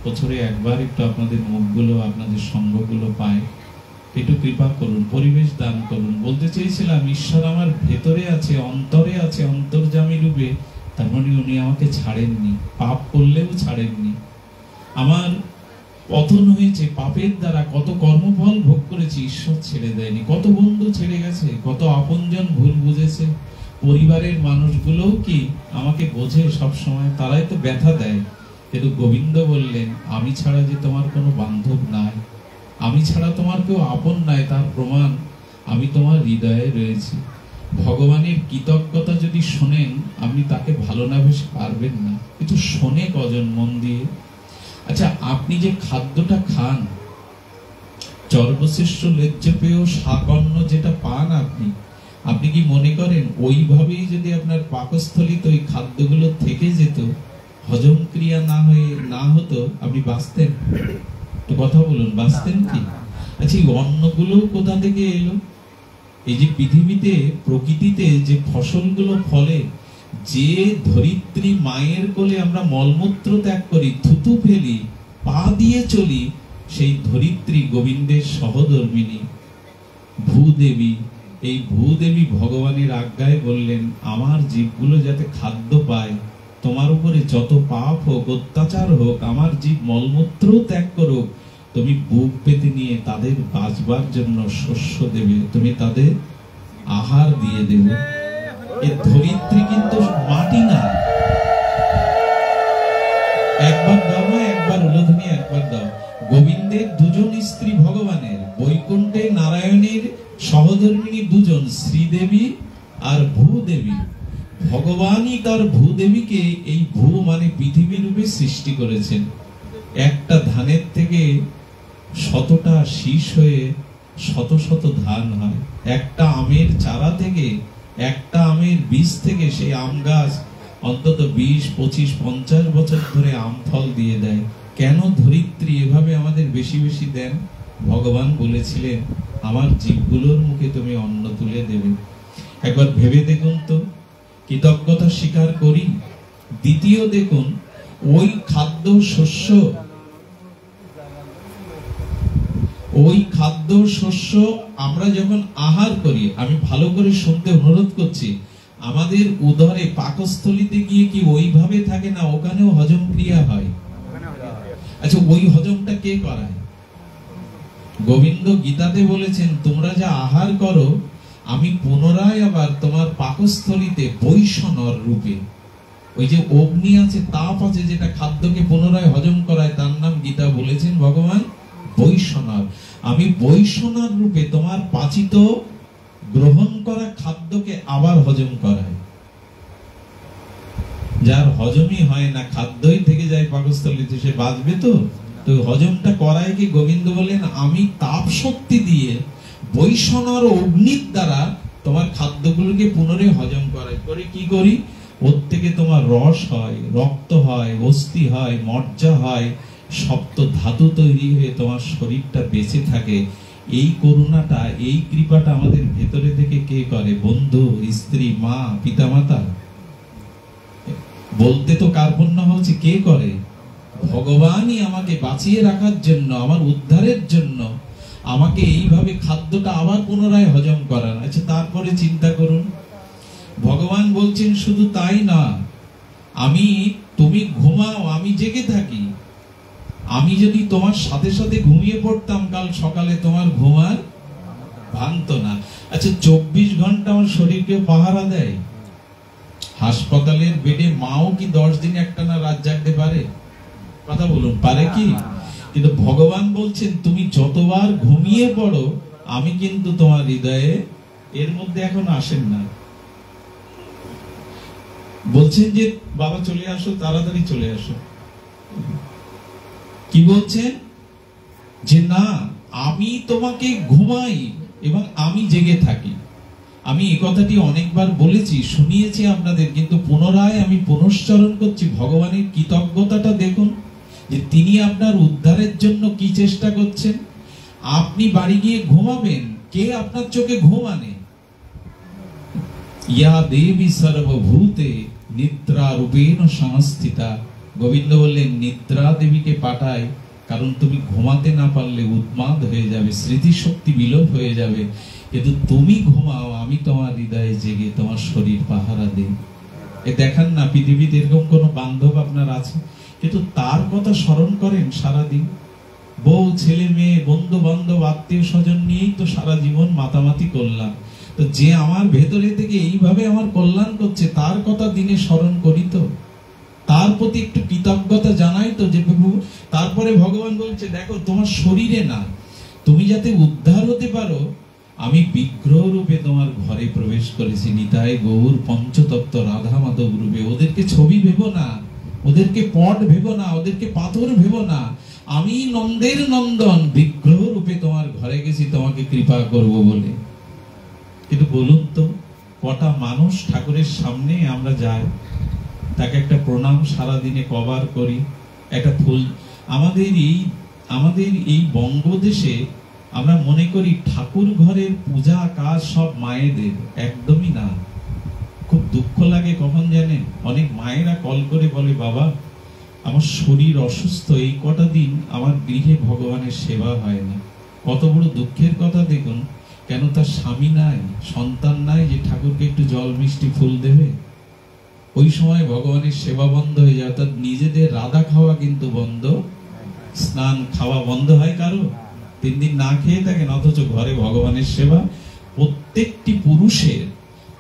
Speaker 1: বছরে একবার একটু আপনাদের মুখগুলো, আপনাদের সঙ্গগুলো পাই, একটু কৃপা করুন, পরিবেশ দান করুন। বলতে চেয়েছিলাম, ঈশ্বর আমার ভেতরে আছে, অন্তরে আছে, অন্তর্যামী রূপে। তার মানে উনি আমাকে ছাড়েননি, পাপ করলেও ছাড়েননি। আমার পতন হয়েছে পাপের দ্বারা, কত কর্মফল ভোগ করেছি, ঈশ্বর ছেড়ে দেয়নি। কত বন্ধু ছেড়ে গেছে, কত আপনজন ভুল বুঝেছে। পরিবারের মানুষগুলোও কি আমাকে বোঝে সব সময়, তারাই তো ব্যথা দেয়। কিন্তু গোবিন্দ বললেন, আমি ছাড়া যে তোমার কোনো বান্ধব নাই, আমি ছাড়া তোমার কেউ আপন নাই, তার প্রমাণ আমি তোমার হৃদয়ে রয়েছি। ভগবানের কৃতজ্ঞতা যদি শোনেন, আপনি তাকে ভালো না বেশি পারবেন না, কিন্তু শোনে কজন মন দিয়ে? আচ্ছা, আপনি যে খাদ্যটা খান, চর্বশিষ্য লেজ্জপেয় শাকন্ন যেটা পান, আপনি কি মনে করেন ওইভাবেই যদি আপনার পাকস্থলিতে ওই খাদ্যগুলো থেকে যেত, হজম ক্রিয়া না হতো, আপনি বাঁচতেন? একটু কথা বলুন, বাঁচতেন কি? আচ্ছা, এই অন্নগুলো কোথা থেকে এলো? এই যে পৃথিবীতে, প্রকৃতিতে যে ফসলগুলো ফলে, যে ধরিত্রী মায়ের কোলে আমরা মলমূত্র ত্যাগ করি, থুতু ফেলি, পা দিয়ে চলি, সেই ধরিত্রী গোবিন্দের সহধর্মিনী ভূদেবী। এই ভূদেবী ভগবানের আজ্ঞায় বললেন, আমার জীবগুলো যাতে খাদ্য পায়, তোমার উপরে যত পাপ হোক, অত্যাচার হোক, আমার জীব মলমূত্র ত্যাগ করুক, তুমি বুক পেতে নিয়ে তাদের বাঁচবার জন্য শস্য দেবে, তুমি তাদের আহার দিয়ে দেবে। এই ধরিত্রী কিন্তু মাটি না। একবার দাও না, একবার উলোধনী, একবার দাও। গোবিন্দের দুজন স্ত্রী ভগবানের, বৈকুণ্ঠে নারায়ণের সহধর্মিনী দুজন, শ্রীদেবী আর ভূদেবী। ভগবানই তার ভূদেবীকে এই ভূ মানে পৃথিবী রূপে সৃষ্টি করেছেন। একটা ধানের থেকে শতটা শীষ হয়ে শত শত ধান হয়। একটা আমের চারা থেকে, একটা আমের বীজ থেকে সেই আম গাছ অন্তত 20, 25, 50 বছর ধরে আম ফল দিয়ে দেয়। কেন ধরিত্রী এভাবে আমাদের বেশি বেশি দেন? ভগবান বলেছিলেন, আমার জীবগুলোর মুখে তুমি অন্ন তুলে দেবে। একবার ভেবে দেখুন তো, কৃতজ্ঞতা স্বীকার করি। দ্বিতীয় দেখুন, ওই খাদ্য শস্য আমরা যখন আহার করি, আমি ভালো করে শুনতে অনুরোধ করছি, আমাদের উদরে পাকস্থলিতে গিয়ে কি ওইভাবে থাকে না, ওখানেও হজম ক্রিয়া হয়? আচ্ছা, ওই হজমটা কে করায়? গোবিন্দ গীতাতে বলেছেন, তোমরা যা আহার করো, আমি পুনরায় আবার তোমার পাকস্থলিতে বৈষ্ণর রূপে, ওই যে অগ্নি আছে, তাপ আছে, যেটা খাদ্যকে পুনরায় হজম করায়, তার নাম গীতা বলেছেন ভগবান বৈষ্ণর। আমি বৈষ্ণর রূপে তোমার পাচিত গ্রহণ করা খাদ্যকে আবার হজম করায়। যার হজমই হয় না, খাদ্যই থেকে যায় পাকস্থলীতে, সে বাঁচবে তো? তো হজমটা করায় কি? গোবিন্দ বলেন, আমি তাপ শক্তি দিয়ে বৈষ্ণর অগ্নির দ্বারা তোমার খাদ্যগুলোকে পুনরায় হজম করাই। করে কি করি? ওর থেকে তোমার রস হয়, রক্ত হয়, অস্থি হয়, মজ্জা হয়, সপ্ত ধাতু তৈরি হয়ে তোমার শরীরটা বেঁচে থাকে। এই করুণাটা, এই কৃপাটা আমাদের ভেতরে থেকে কে করে? বন্ধু, স্ত্রী, মা, পিতামাতা। বলতে তো কার্পণ্য হচ্ছে, কে করে? ভগবানই আমাকে বাঁচিয়ে রাখার জন্য, আমার উদ্ধারের জন্য আমাকে এইভাবে খাদ্যটা আবার পুনরায় হজম করার। আচ্ছা, তারপরে চিন্তা করুন, ভগবান বলছেন শুধু তাই না, তুমি ঘুমাও, আমি জেগে থাকি। আমি যদি তোমার সাথে সাথে ঘুমিয়ে পড়তাম, কাল সকালে তোমার ঘুম আর ভাঙতো না। আচ্ছা, 24 ঘন্টা আমার শরীরকে পাহারা দেয়। হাসপাতালের বেডে মাও কি 10 দিন একটানা রাত জাগতে পারে? কথা বলুন, পারে কি? কিন্তু ভগবান বলছেন তুমি যতবার ঘুমিয়ে পড়ো আমি কিন্তু তোমার হৃদয়ে এর মধ্যে এখন আসেন না। বলছেন যে বাবা চলে আসো, তাড়াতাড়ি চলে আসো। কি বলছেন যে না, আমি তোমাকে ঘুমাই এবং আমি জেগে থাকি। আমি এই কথাটি অনেকবার বলেছি, শুনিয়েছি আপনাদের, কিন্তু পুনরায় আমি পুনশ্চরণ করছি। ভগবানের কৃতজ্ঞতাটা দেখুন যে তিনি আপনার উদ্ধারের জন্য কি চেষ্টা করছেন। আপনি বাড়ি গিয়ে ঘুমাবেন, কে আপনার চোখে ঘুম আনে? ইয়া দেবী সর্বভূতে নিদ্রা রূপেণ সংস্থিতা। গোবিন্দ বললেন নিদ্রা দেবীকে পাঠায়, কারণ তুমি ঘুমাতে না পারলে উন্মাদ হয়ে যাবে, স্মৃতিশক্তি বিলোপ হয়ে যাবে। কিন্তু তুমি ঘুমাও, আমি তোমার হৃদয়ে জেগে তোমার শরীর পাহারা দিই। এ দেখান না পৃথিবীতে এরকম কোন বান্ধব আপনার আছে? কিন্তু তার কথা স্মরণ করেন সারাদিন। বউ, ছেলে মেয়ে, বন্ধু বান্ধব, আত্মীয় স্বজন নিয়েই তো সারা জীবন মাতামাতি করলাম। তো যে আমার ভেতরে থেকে এইভাবে আমার কল্যাণ করছে তার কথা দিনে স্মরণ করি তো, তার প্রতি একটু কৃতজ্ঞতা জানাই তো যে প্রভু। তারপরে ভগবান বলছে দেখো তোমার শরীরে না, তুমি যাতে উদ্ধার হতে পারো আমি বিগ্রহ রূপে তোমার ঘরে প্রবেশ করেছি। নিতাই গৌর পঞ্চতত্ত্ব রাধা মাধব রূপে। ওদেরকে ছবি ভেবো না, ওদেরকে পট ভেবো না, ওদেরকে পাথর ভেবো না। আমি নন্দের নন্দন বিগ্রহ রূপে তোমার ঘরে গেছি তোমাকে কৃপা করব বলে। কিন্তু বলুন তো কটা মানুষ ঠাকুরের সামনে আমরা যাই, তাকে একটা প্রণাম সারাদিনে কবার করি, একটা ফুল। আমাদের এই বঙ্গদেশে আমরা মনে করি ঠাকুর ঘরের পূজা কাজ সব মায়েদের, একদমই না। খুব দুঃখ লাগে কখন জানেন, অনেক মায়েরা কল করে বলে বাবা আমার শরীর অসুস্থ, এই কটা দিন আমার গৃহে ভগবানের সেবা হয় না। কত বড় দুঃখের কথা দেখুন। কেন? তার স্বামী নাই, সন্তান নাই যে ঠাকুরকে একটু জল মিষ্টি ফুল দেবে। ওই সময় ভগবানের সেবা বন্ধ হয়ে যায়। অর্থাৎ নিজেদের রাধা খাওয়া কিন্তু বন্ধ, স্নান খাওয়া বন্ধ হয় কারো? 3 দিন না খেয়ে থাকেন, অথচ ঘরে ভগবানের সেবা। প্রত্যেকটি পুরুষের,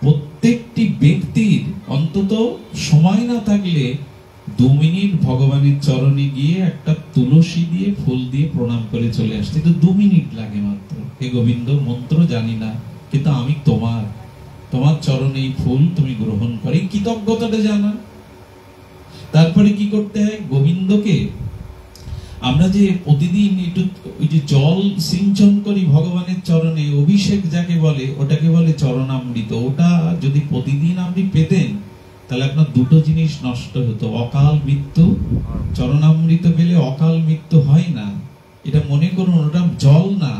Speaker 1: প্রত্যেকটি ব্যক্তির অন্তত সময় না থাকলে 2 মিনিট ভগবানের চরণে গিয়ে একটা তুলসী দিয়ে ফুল দিয়ে প্রণাম করে চলে আসতে। তো 2 মিনিট লাগে মাত্র। হে গোবিন্দ, মন্ত্র জানি না, কিন্তু আমি তোমার চরণে এই ফুল তুমি গ্রহণ করে কৃতজ্ঞতাটা জানা। তারপরে কি করতে হয়? গোবিন্দকে আমরা যে প্রতিদিন একটু ওই যে জল সিঞ্চন করি ভগবানের চরণে, অভিষেক যাকে বলে, ওটাকে বলে চরণামৃত। ওটা যদি প্রতিদিন আপনি পেতেন তাহলে আপনার দুটো জিনিস নষ্ট হতো, অকাল মৃত্যু। চরণামৃত পেলে অকাল মৃত্যু হয় না, এটা মনে করুন। ওটা জল না,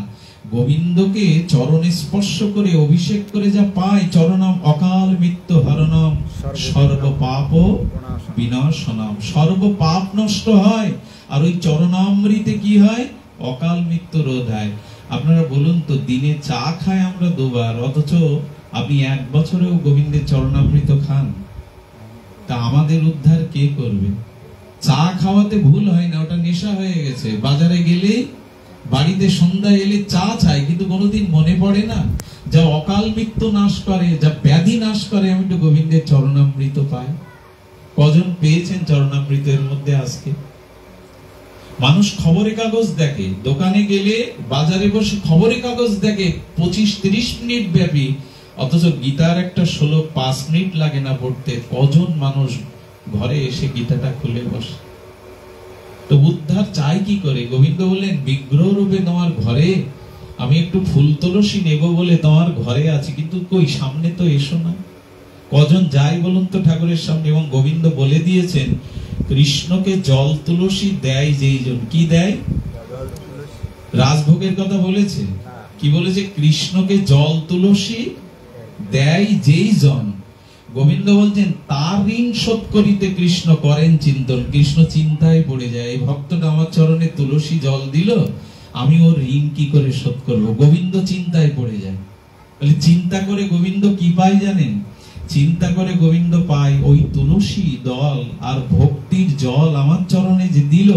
Speaker 1: গোবিন্দকে চরণে স্পর্শ করে অভিষেক করে যা পায়, চরণাম অকাল মৃত্যু হরণম সর্ব পাপ বিনাশনম। সর্ব পাপ নষ্ট হয়। আর ওই চরণামৃতে কি হয়? অকাল মৃত্যু রোধ হয়। আপনারা বলুন তো, দিনে চা খায় আমরা 2 বার, অথচ আপনি 1 বছরেও গোবিন্দের চরণামৃত খান। তা আমাদের উদ্ধার কে করবে? চা খাওয়াতে ভুল হয় না, ওটা নেশা হয়ে গেছে। বাজারে গেলে, বাড়িতে সন্ধ্যা এলে চা চাই, কিন্তু কোনোদিন মনে পড়ে না যা অকাল মৃত্যু নাশ করে, যা ব্যাধি নাশ করে, আমি একটু গোবিন্দের চরণামৃত পাই। কজন পেয়েছেন চরণামৃতের মধ্যে আজকে? মানুষ খবরের কাগজ দেখে, দোকানে গেলে, বাজারে বসে খবরের কাগজ দেখে 25-30 মিনিট ব্যাপী, অথচ গীতার একটা শ্লোক 5 মিনিট লাগে না পড়তে। কজন মানুষ ঘরে এসে গীতাটা খুলে বসে? তো উদ্ধার চাই কি করে? গোবিন্দ বললেন বিগ্রহ রূপে তোমার ঘরে আমি একটু ফুল তুলসী নেব বলে তোমার ঘরে আছি, কিন্তু কই সামনে তো এসো না। কজন যাই বলুন তো ঠাকুরের সামনে? এবং গোবিন্দ বলে দিয়েছেন কৃষ্ণকে জল তুলসী দেয় যেই জন। কি দেয়? রাজভোগের কথা বলেছে। কি বলেছে? কৃষ্ণকে জল তুলসী দেয় যেই জন। গোবিন্দ বলছেন তার ঋণ শোধ করিতে কৃষ্ণ করেন চিন্তন। কৃষ্ণ চিন্তায় পড়ে যায়, এই ভক্তটা আমার চরণে তুলসী জল দিল, আমি ওর ঋণ কি করে শোধ করব? গোবিন্দ চিন্তায় পড়ে যায়। তাহলে চিন্তা করে গোবিন্দ কি পায় জানেন? চিন্তা করে গোবিন্দ পায় ওই তুলসী দল আর ভক্তির জল আমার চরণে যে দিল,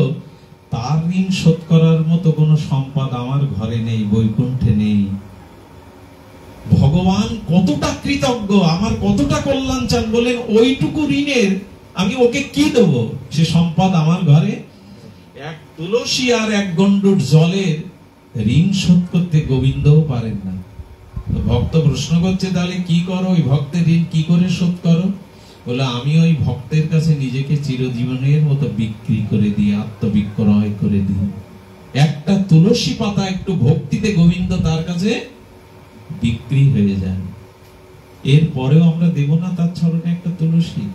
Speaker 1: তার ঋণ শোধ করার মতো কোনো সম্পদ আমার ঘরে নেই, বৈকুণ্ঠে নেই। ভগবান কতটা কৃতজ্ঞ, আমার কতটা কল্যাণ চান বলেন, ওইটুকু ঋণের আমি ওকে কি দেবো? সে সম্পদ আমার ঘরে এক তুলসী আর এক গন্ডুর জলের ঋণ শোধ করতে গোবিন্দও পারেন না। ভক্ত প্রশ্ন করছে, তাহলে কি করো, ওই ভক্তের ঋণ কি করে শোধ করো? বলে, আমি ওই ভক্তের কাছে নিজেকে চিরজীবনের মতো বিক্রি করে দিই, আত্মবিক্রয় করে দিই। একটা তুলসী পাতা একটু ভক্তিতে গোবিন্দ তার কাছে বিক্রি হয়ে যান। এরপরেও আমরা দেব না তার চরণে একটা তুলসী?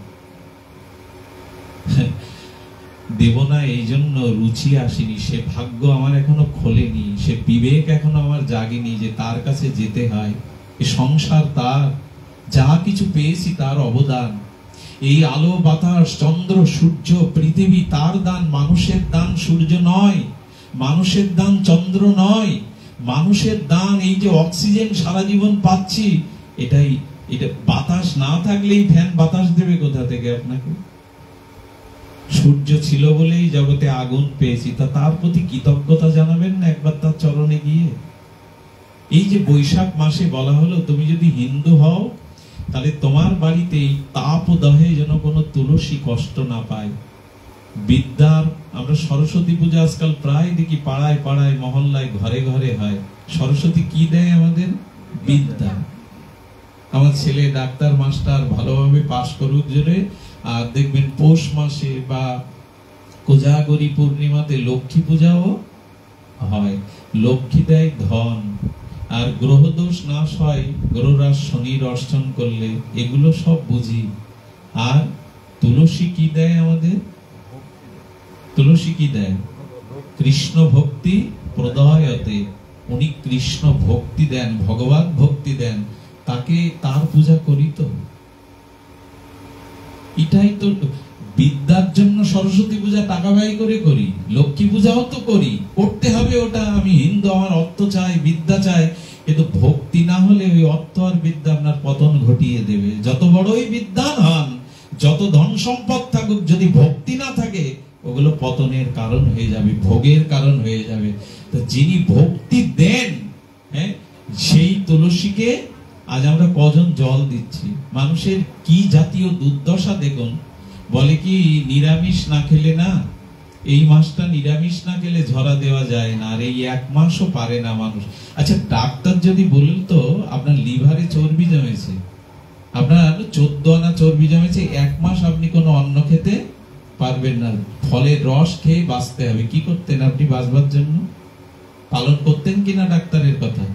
Speaker 1: দেব না এই জন্য রুচি আসেনি, সে ভাগ্য আমার এখনো খোলেনি, সে বিবেক এখনো আমার জাগেনি যে তার কাছে যেতে হয়। এই সংসার তার, যা কিছু পেয়েছি তার অবদান। এই আলো বাতাস চন্দ্র সূর্য পৃথিবী তার দান, মানুষের দান সূর্য নয়, মানুষের দান চন্দ্র নয়, মানুষের দান এই যে অক্সিজেন সারা জীবন পাচ্ছি, এটা বাতাস না থাকলেই ফ্যান বাতাস দেবে কোথা থেকে আপনাকে? সূর্য ছিল বলেই জগতে আগুন পেয়েছি, তা তার প্রতি কৃতজ্ঞতা জানাবেন না একবার তার চরণে গিয়ে? এই যে বৈশাখ মাসে বলা হলো, তুমি যদি হিন্দু হও তাহলে তোমার বাড়িতে এই তাপদহে যেন কোনো তুলসী কষ্ট না পায়। বিদ্যার, আমরা সরস্বতী পূজা আজকাল প্রায় দেখি পাড়ায় পাড়ায় মহল্লায় ঘরে ঘরে হয়। সরস্বতী কি দেয় আমাদের? বিদ্যা। আমার ছেলে ডাক্তার মাস্টার ভালোভাবে পাশ করুক জোরে। আর দেখবেন পৌষ মাসে বা কোজাগরী পূর্ণিমাতে লক্ষ্মী পূজাও হয়। লক্ষ্মী দেয় ধন, আর গ্রহ দোষ নাশ হয় গ্রহরাজ শনির অর্চন করলে, এগুলো সব বুঝি। আর তুলসী কি দেয় আমাদের? তুলসী কি দেয়? কৃষ্ণ ভক্তি প্রদয়তে, উনি কৃষ্ণ ভক্তি দেন, ভগবান ভক্তি দেন, তাকে তার পূজা করি। তো এটাই তো বিদ্যার জন্য সরস্বতী পূজা টাকা ব্যয় করে করি, লক্ষ্মী পূজাও তো করি, করতে হবে ওটা। আমি হিন্দু, আমার অর্থ চাই, বিদ্যা চাই, কিন্তু ভক্তি না হলে ওই অর্থ আর বিদ্যা আপনার পতন ঘটিয়ে দেবে। যত বড়ই বিদ্যান হন, যত ধন সম্পদ থাকুক, যদি ভক্তি না থাকে ওগুলো পতনের কারণ হয়ে যাবে, ভোগের কারণ হয়ে যাবে। তো যিনি ভক্তি দেন, হ্যাঁ, সেই তুলসীকে আজ আমরা কজন জল দিচ্ছি? মানুষের কি জাতীয় দুর্দশা দেখুন। বলে কি নিরামিষ না খেলে না, এই মাসটা নিরামিষ না খেলে ঝরা দেওয়া যায় না, আর এই এক মাসও পারে না মানুষ। আচ্ছা, ডাক্তার যদি বলেন তো আপনার লিভারে চর্বি জমেছে, আপনার 14 আনা চর্বি জমেছে, এক মাস আপনি কোনো অন্ন খেতে পারবেন না, ফলের রস খেয়ে বাঁচতে হবে। কি করতেন আপনি বাঁচবার জন্য? পালন করতেন কিনা ডাক্তারের কথা?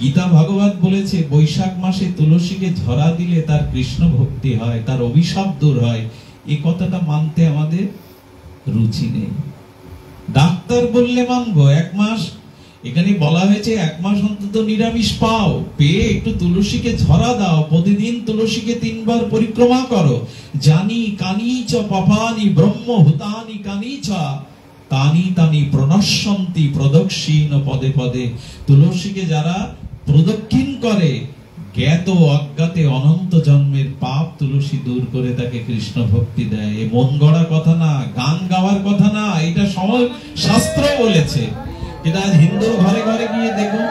Speaker 1: গীতা ভাগবত বলেছে বৈশাখ মাসে তুলসীকে ঝরা দিলে তার কৃষ্ণ ভক্তি হয়, তার অভিশাপ দূর হয়। এই কথাটা মানতে আমাদের রুচি নেই। ডাক্তার বললে মানবো। এক মাস, এখানে বলা হয়েছে এক মাস অন্তত নিরামিষ পাও, পেয়ে একটু তুলসীকে ঝরা দাও, প্রতিদিন তুলসীকে 3 বার পরিক্রমা করো। জানি কানি চ পাপানি ব্রহ্ম হুতানি কানি চ তানি তানি প্রণশ্যন্তি প্রদক্ষিণ পদে পদে। তুলসীকে যারা প্রদক্ষিণ করে, জ্ঞাত অজ্ঞাতে অনন্ত জন্মের পাপ তুলসী দূর করে তাকে কৃষ্ণ ভক্তি দেয়। এ মন গড়া কথা না, গান গাওয়ার কথা না, এটা সময় শাস্ত্র বলেছে। এটা আজ হিন্দুর ঘরে ঘরে গিয়ে দেখুন,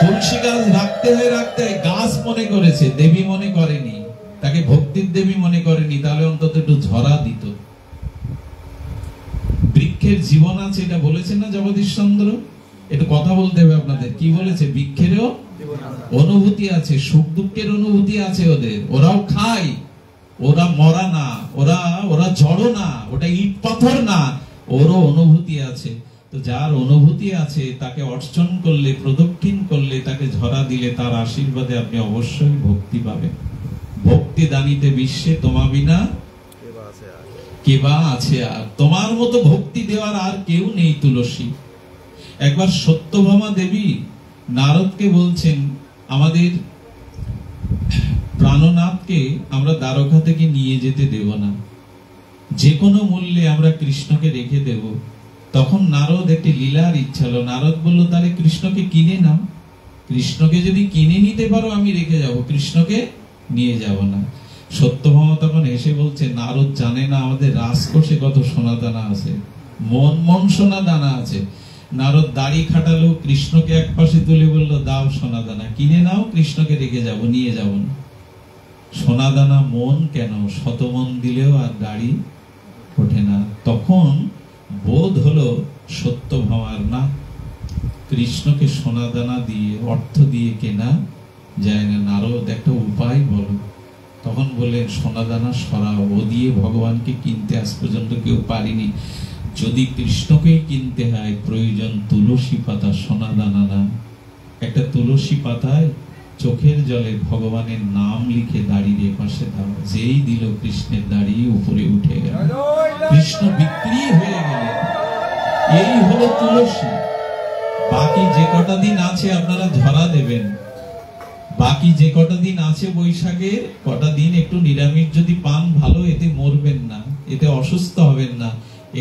Speaker 1: তুলসী গাছ রাখতে হয় রাখতে হয়, গাছ মনে করেছে, দেবী মনে করেনি, তাকে ভক্তির দেবী মনে করেনি, তাহলে অন্তত একটু ঝরা দিত। বৃক্ষের জীবন আছে, এটা বলেছেন না জগদীশ চন্দ্র? একটু কথা বলতে হবে আপনাদের। কি বলেছে? বৃক্ষেরও অনুভূতি আছে, সুখ দুঃখের অনুভূতি আছে ওদের, ওরাও খায়, ওরা মরা না, ওরা জড় না, ওটা ইট পাথর না, ওরও অনুভূতি আছে। তো যার অনুভূতি আছে তাকে অর্চন করলে, প্রদক্ষিণ করলে, তাকে ঝরা দিলে, তার আশীর্বাদে আপনি অবশ্যই ভক্তি পাবেন। ভক্তি দানিতে বিশ্বে তোমা বিনা কেবা আছে, আর তোমার মতো ভক্তি দেওয়ার আর কেউ নেই তুলসী। একবার সত্যভামা দেবী নারদকে বলছেন, আমাদের প্রাণনাথকে আমরা দ্বারকা থেকে নিয়ে যেতে দেব না, যে কোনো মূল্যে আমরা কৃষ্ণকে রেখে দেব। তখন নারদ একটি লীলার ইচ্ছা হলো। নারদ বলল, তাহলে কৃষ্ণকে কিনে নাও, কৃষ্ণকে যদি কিনে নিতে পারো আমি রেখে যাব, কৃষ্ণকে নিয়ে যাব না। সত্যভামা তখন এসে বলছে, নারদ জানে না আমাদের রাজকোষে কত সোনা দানা আছে, মন মন সোনা দানা আছে। নারদ দাড়ি খাটালো, কৃষ্ণকে এক পাশে তুলে বলল, দাও সোনা দানা, কিনে নাও, কৃষ্ণকে রেখে যাব, নিয়ে যাব না। সোনা দানা মন কেন, শত মন দিলেও আর দাড়ি ওঠে না। তখন বোধ হলো সত্য ভামার না। কৃষ্ণকে সোনা দানা দিয়ে, অর্থ দিয়ে কেনা যায় না। নারদ, একটা উপায় বলো। তখন বললেন, সোনা দানা সরাও, ও দিয়ে ভগবানকে কিনতে আজ পর্যন্ত কেউ পারিনি। যদি কৃষ্ণকেই কিনতে হয়, প্রয়োজন তুলসী পাতা, সোনা দানা না। একটা তুলসী পাতায় চোখের জলে ভগবানের নাম লিখে দাঁড়িয়ে পাশে দাও। যেই দিল কৃষ্ণের দাড়ি উপরে উঠে গেল, কৃষ্ণ বিক্রি হয়ে গেলেন। এই হলো তুলসী। বাকি যে কটা দিন আছে আপনারা ঝরা দেবেন। বাকি যে কটা দিন আছে বৈশাখের, কটা দিন একটু নিরামিষ যদি পান ভালো, এতে মরবেন না, এতে অসুস্থ হবেন না।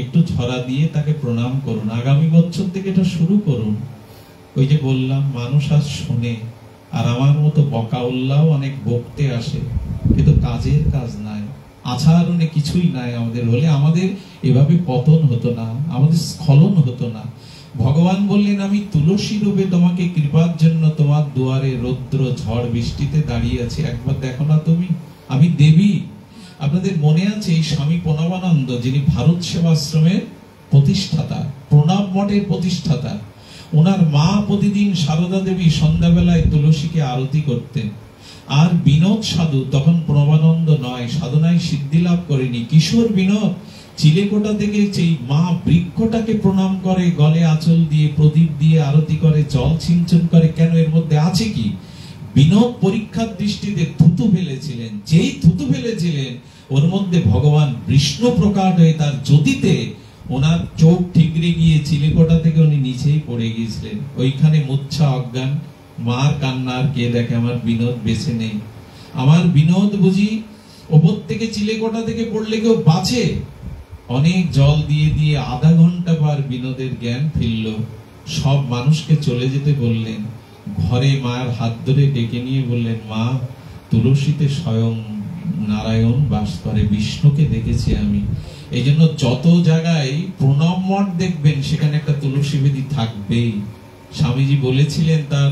Speaker 1: একটু ছড়া দিয়ে তাকে প্রণাম করুন। আগামী বছর থেকে এটা শুরু করুন। ওই যে বললাম, মানুষ আজ শোনে, আর আমার মতো বকা উল্লাও অনেক বকতে আসে, কিন্তু কাজের কাজ নাই, আচরণে কিছুই নাই আমাদের। হলে আমাদের এভাবে পতন হতো না, আমাদের স্খলন হতো না। ভগবান বললেন, আমি তুলসী রূপে তোমাকে কৃপার জন্য তোমার দুয়ারে রৌদ্র ঝড় বৃষ্টিতে দাঁড়িয়ে আছি। একবার দেখো না তুমি, আমি দেবী। আপনাদের মনে আছে এই স্বামী প্রণবানন্দ, যিনি ভারত সেবাশ্রমের প্রতিষ্ঠাতা, প্রণব মঠের প্রতিষ্ঠাতা, ওনার মা প্রতিদিন সারদা দেবী সন্ধ্যাবেলায় তুলসীকে আরতি করতেন। আর বিনোদ সাধু, তখন প্রণবানন্দ নয়, সাধনায় সিদ্ধি লাভ করেনি, কিশোর বিনোদ চিলেকোটা থেকে সেই মা বৃক্ষটাকে প্রণাম করে, গলে আঁচল দিয়ে প্রদীপ দিয়ে আরতি করে, জল সিঞ্চন করে। কেন? এর মধ্যে আছে কি? বিনোদ পরীক্ষার দৃষ্টিতে থুতু ফেলেছিলেন। যেই থুতু ফেলেছিলেন, ওর মধ্যে ভগবান বিষ্ণু প্রকাশ হয়ে তার জ্যোতিতে ওনার চোখ ঠিকরে গিয়ে চিলেকোটা থেকে উনি নিচেই পড়ে গিয়েছিলেন। ওইখানে মূর্ছা, অজ্ঞান। মার কান্নার কে দেখে? আমার বিনোদ বেঁচে নেই। আমার বিনোদ বুঝি ওপর থেকে চিলেকোটা থেকে পড়লে কেউ বাঁচে? অনেক জল দিয়ে দিয়ে আধা ঘন্টা পর বিনোদের জ্ঞান ফিরল। সব মানুষকে চলে যেতে বললেন। ঘরে মায়ের হাত ধরে ডেকে নিয়ে বললেন, মা, তুলসীতে স্বয়ং নারায়ণ বাস করে, বিষ্ণুকে দেখেছি আমি। এই জন্য যত জায়গায় প্রণব মঠ দেখবেন, সেখানে একটা তুলসী বেদি থাকবেই। স্বামীজি বলেছিলেন তার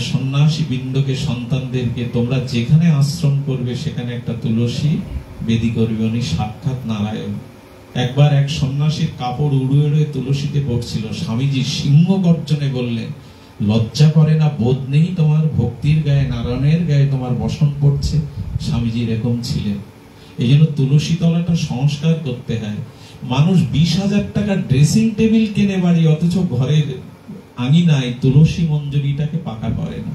Speaker 1: সন্ন্যাসী বৃন্দকে, সন্তানদেরকে, তোমরা যেখানে আশ্রম করবে সেখানে একটা তুলসী বেদি করবে। উনি সাক্ষাৎ নারায়ণ। একবার এক সন্ন্যাসীর কাপড় উড়ে উড়ে তুলসীতে পড়ছিল। স্বামীজি সিংহ গর্জনে বললেন, লজ্জা করে না, বোধ নেই তোমার? ভক্তির গায়ে, নারায়ণের গায়ে তোমার বসন পড়ছে। স্বামীজি এরকম ছিলেন। এই জন্য তুলসী তলাটা সংস্কার করতে হয়। মানুষ 20,000 টাকার ড্রেসিং টেবিল কেনে বাড়ি, অথচ ঘরের আঙিনায় তুলসী মঞ্জুরিটাকে পাকা করে না।